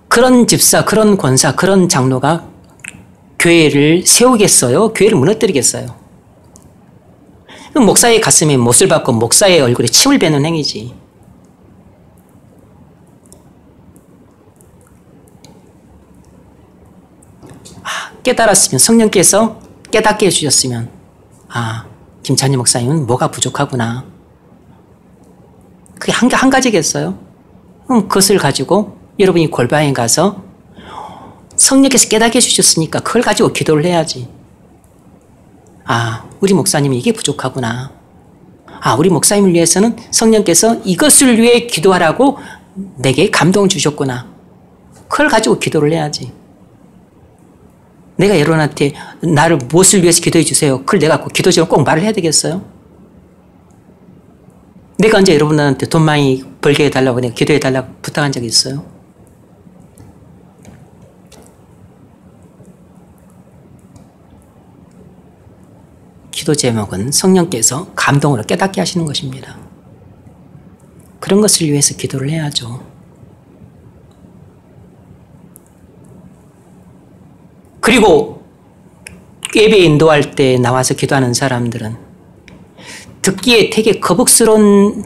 그런 집사, 그런 권사, 그런 장로가 교회를 세우겠어요? 교회를 무너뜨리겠어요? 목사의 가슴에 못을 박고 목사의 얼굴에 침을 뱉는 행위지. 깨달았으면 성령께서 깨닫게 해주셨으면 김찬희 목사님은 뭐가 부족하구나. 그게 한 가지겠어요? 그럼 그것을 가지고 여러분이 골방에 가서 성령께서 깨닫게 해주셨으니까 그걸 가지고 기도를 해야지. 우리 목사님이 이게 부족하구나. 우리 목사님을 위해서는 성령께서 이것을 위해 기도하라고 내게 감동을 주셨구나. 그걸 가지고 기도를 해야지. 내가 여러분한테 나를 무엇을 위해서 기도해 주세요. 그걸 내가 기도 제목 꼭 말을 해야 되겠어요? 내가 언제 여러분한테 돈 많이 벌게 해달라고 내가 기도해 달라고 부탁한 적이 있어요? 기도 제목은 성령께서 감동으로 깨닫게 하시는 것입니다. 그런 것을 위해서 기도를 해야죠. 그리고 예배 인도할 때 나와서 기도하는 사람들은 듣기에 되게 거북스러운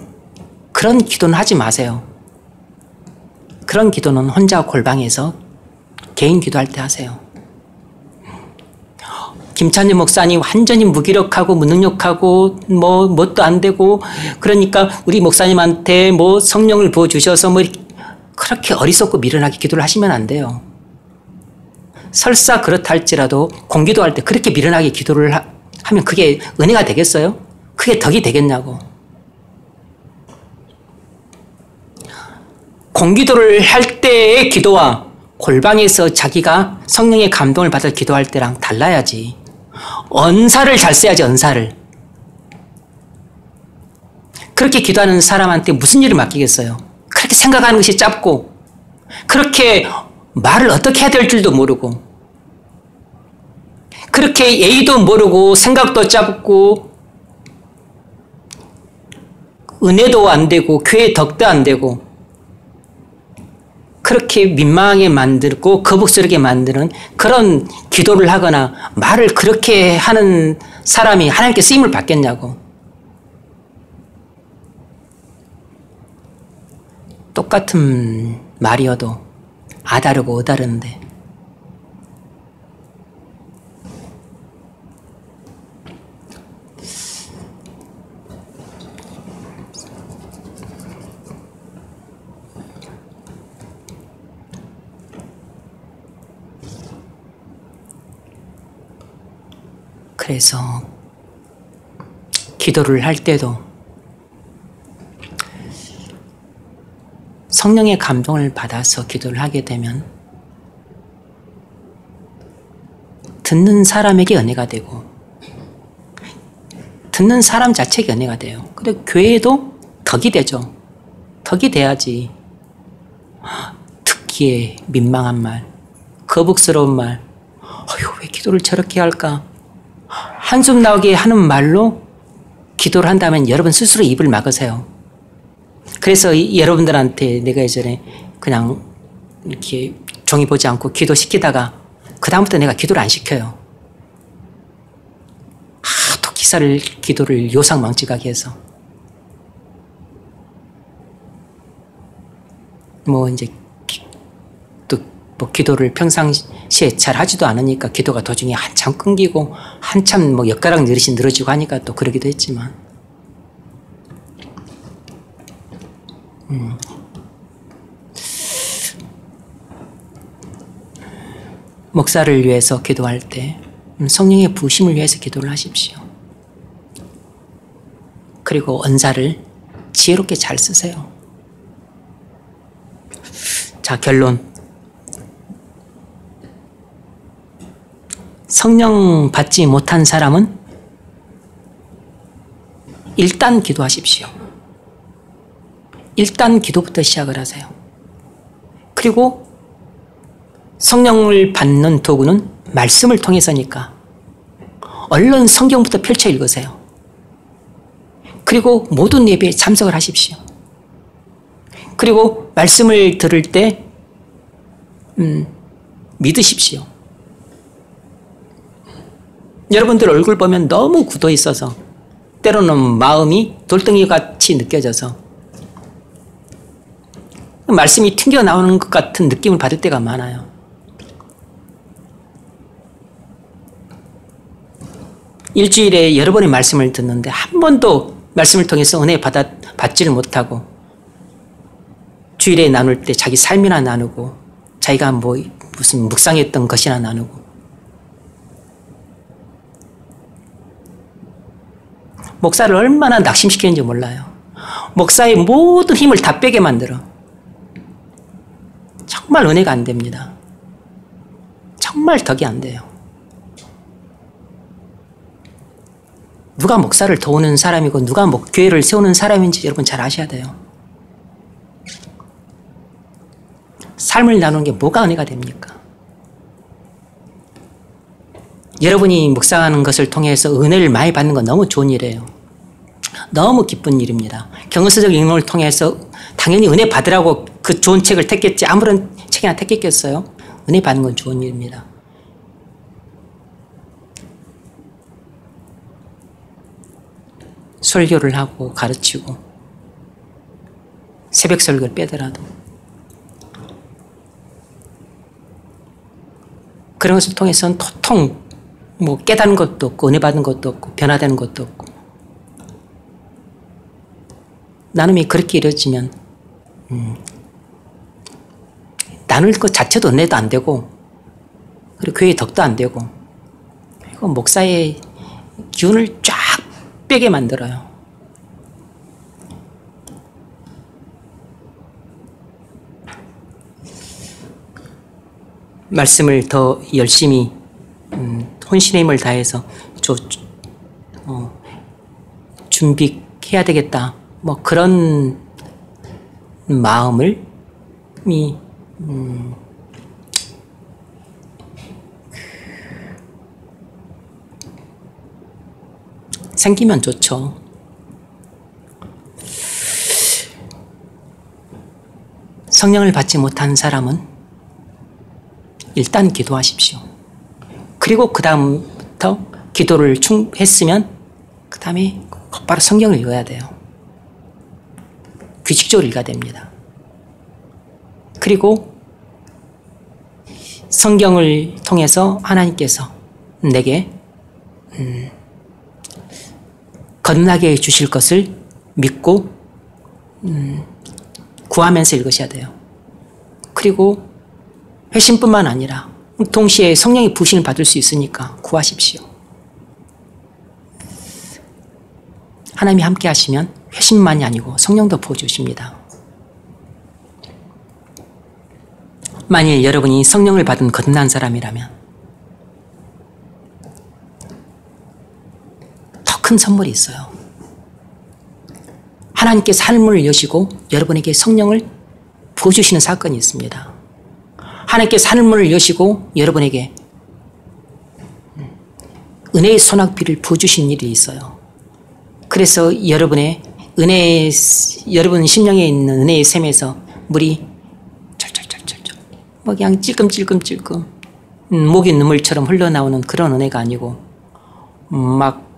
그런 기도는 하지 마세요. 그런 기도는 혼자 골방에서 개인 기도할 때 하세요. 김찬희 목사님 완전히 무기력하고 무능력하고 뭣도 안 되고 그러니까 우리 목사님한테 성령을 부어주셔서 그렇게 어리석고 미련하게 기도를 하시면 안 돼요. 설사 그렇다 할지라도 공기도할 때 그렇게 미련하게 기도를 하면 그게 은혜가 되겠어요? 그게 덕이 되겠냐고. 공기도를 할 때의 기도와 골방에서 자기가 성령의 감동을 받아 기도할 때랑 달라야지. 언사를 잘 써야지, 언사를. 그렇게 기도하는 사람한테 무슨 일을 맡기겠어요? 그렇게 생각하는 것이 짧고 그렇게 말을 어떻게 해야 될 줄도 모르고 그렇게 예의도 모르고 생각도 짧고 은혜도 안 되고 교회 덕도 안 되고 그렇게 민망하게 만들고 거북스럽게 만드는 그런 기도를 하거나 말을 그렇게 하는 사람이 하나님께 쓰임을 받겠냐고. 똑같은 말이어도 아다르고 어다른데 그래서 기도를 할 때도 성령의 감동을 받아서 기도를 하게 되면 듣는 사람에게 은혜가 되고 듣는 사람 자체에게 은혜가 돼요. 근데 교회에도 덕이 되죠. 덕이 돼야지. 듣기에 민망한 말, 거북스러운 말, 왜 기도를 저렇게 할까? 한숨 나오게 하는 말로 기도를 한다면 여러분 스스로 입을 막으세요. 그래서 여러분들한테 내가 예전에 그냥 이렇게 종이 보지 않고 기도시키다가 그 다음부터 내가 기도를 안 시켜요. 하도 기도를 요상망측하게 해서. 뭐 이제 또 뭐 기도를 평상시에 잘 하지도 않으니까 기도가 도중에 한참 끊기고 한참 뭐 엿가락 느릿이 늘어지고 하니까 또 그러기도 했지만 목사를 위해서 기도할 때 성령의 부심을 위해서 기도를 하십시오. 그리고 언사를 지혜롭게 잘 쓰세요. 자, 결론. 성령 받지 못한 사람은 일단 기도하십시오. 일단 기도부터 시작을 하세요. 그리고 성령을 받는 도구는 말씀을 통해서니까 얼른 성경부터 펼쳐 읽으세요. 그리고 모든 예배에 참석을 하십시오. 그리고 말씀을 들을 때 믿으십시오. 여러분들 얼굴 보면 너무 굳어 있어서 때로는 마음이 돌덩이같이 느껴져서 말씀이 튕겨나오는 것 같은 느낌을 받을 때가 많아요. 일주일에 여러 번의 말씀을 듣는데 한 번도 말씀을 통해서 은혜 받지를 못하고 주일에 나눌 때 자기 삶이나 나누고 자기가 뭐 무슨 묵상했던 것이나 나누고 목사를 얼마나 낙심시키는지 몰라요. 목사의 모든 힘을 다 빼게 만들어. 정말 은혜가 안 됩니다. 정말 덕이 안 돼요. 누가 목사를 도우는 사람이고 누가 교회를 세우는 사람인지 여러분 잘 아셔야 돼요. 삶을 나누는 게 뭐가 은혜가 됩니까? 여러분이 묵상하는 것을 통해서 은혜를 많이 받는 건 너무 좋은 일이에요. 너무 기쁜 일입니다. 경서적 읽음을 통해서 당연히 은혜 받으라고 그 좋은 책을 택했지 아무런 책이나 택했겠어요? 은혜 받는 건 좋은 일입니다. 설교를 하고 가르치고 새벽 설교를 빼더라도 그런 것을 통해서는 도통 뭐 깨닫는 것도 없고 은혜 받는 것도 없고 변화되는 것도 없고 나눔이 그렇게 이루어지면 나눌 것 자체도 은혜도 안 되고 그리고 교회의 덕도 안 되고 그리고 목사의 기운을 쫙 빼게 만들어요. 말씀을 더 열심히 혼신의 힘을 다해서 준비해야 되겠다. 뭐 그런 마음을 생기면 좋죠. 성령을 받지 못한 사람은 일단 기도하십시오. 그리고 그 다음부터 기도를 했으면 그 다음에 곧바로 성경을 읽어야 돼요. 규칙적으로 읽어야 됩니다. 그리고 성경을 통해서 하나님께서 내게 거듭나게 해주실 것을 믿고 구하면서 읽으셔야 돼요. 그리고 회심뿐만 아니라 동시에 성령의 부심을 받을 수 있으니까 구하십시오. 하나님이 함께 하시면 회심만이 아니고 성령도 부어주십니다. 만일 여러분이 성령을 받은 거듭난 사람이라면 더 큰 선물이 있어요. 하나님께서 하늘문을 여시고 여러분에게 성령을 부어주시는 사건이 있습니다. 하나님께서 하늘문을 여시고 여러분에게 은혜의 소낙비를 부어주신 일이 있어요. 그래서 여러분 심령에 있는 은혜의 샘에서 물이 철철철철철 뭐 그냥 찔끔찔끔찔끔 목이 눈물처럼 흘러나오는 그런 은혜가 아니고 막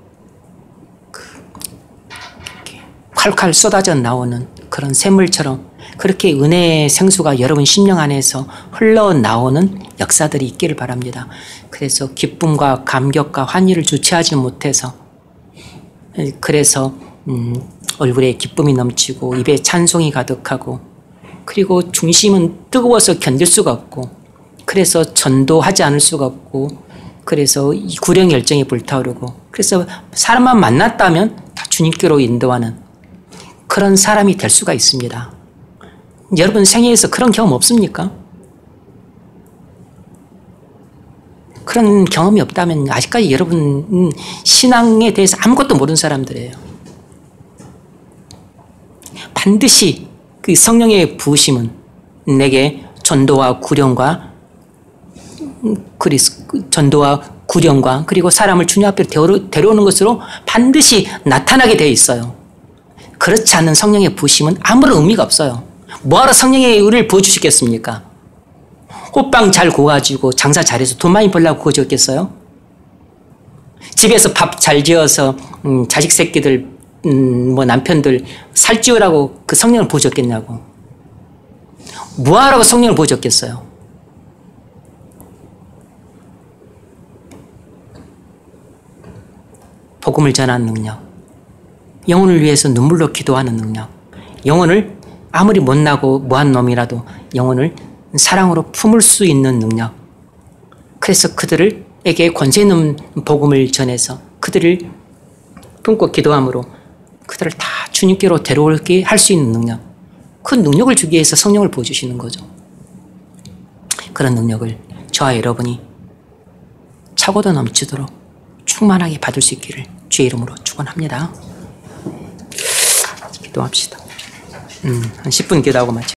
콸콸 쏟아져 나오는 그런 샘물처럼 그렇게 은혜의 생수가 여러분 심령 안에서 흘러나오는 역사들이 있기를 바랍니다. 그래서 기쁨과 감격과 환희를 주체하지 못해서 그래서 얼굴에 기쁨이 넘치고 입에 찬송이 가득하고 그리고 중심은 뜨거워서 견딜 수가 없고 그래서 전도하지 않을 수가 없고 그래서 구령 열정이 불타오르고 그래서 사람만 만났다면 다 주님께로 인도하는 그런 사람이 될 수가 있습니다. 여러분 생애에서 그런 경험 없습니까? 그런 경험이 없다면 아직까지 여러분 신앙에 대해서 아무것도 모르는 사람들이에요. 반드시 그 성령의 부으심은 내게 전도와 구령과 그리고 사람을 주님 앞으로 데려오는 것으로 반드시 나타나게 되어 있어요. 그렇지 않은 성령의 부으심은 아무런 의미가 없어요. 뭐하러 성령의 의를 부어주시겠습니까? 호빵 잘 구워가지고 장사 잘해서 돈 많이 벌려고 구워줬겠어요? 집에서 밥 잘 지어서 자식 새끼들 남편들 살찌우라고 그 성령을 부어줬겠냐고. 뭐하라고 성령을 부어줬겠어요? 복음을 전하는 능력, 영혼을 위해서 눈물로 기도하는 능력, 영혼을 아무리 못나고 뭐한 놈이라도 영혼을 사랑으로 품을 수 있는 능력. 그래서 그들에게 권세 있는 복음을 전해서 그들을 품고 기도함으로 그들을 다 주님께로 데려오게 할 수 있는 능력. 그 능력을 주기 위해서 성령을 부어주시는 거죠. 그런 능력을 저와 여러분이 차고도 넘치도록 충만하게 받을 수 있기를 주의 이름으로 축원합니다. 기도합시다. 한 10분 기도하고 마치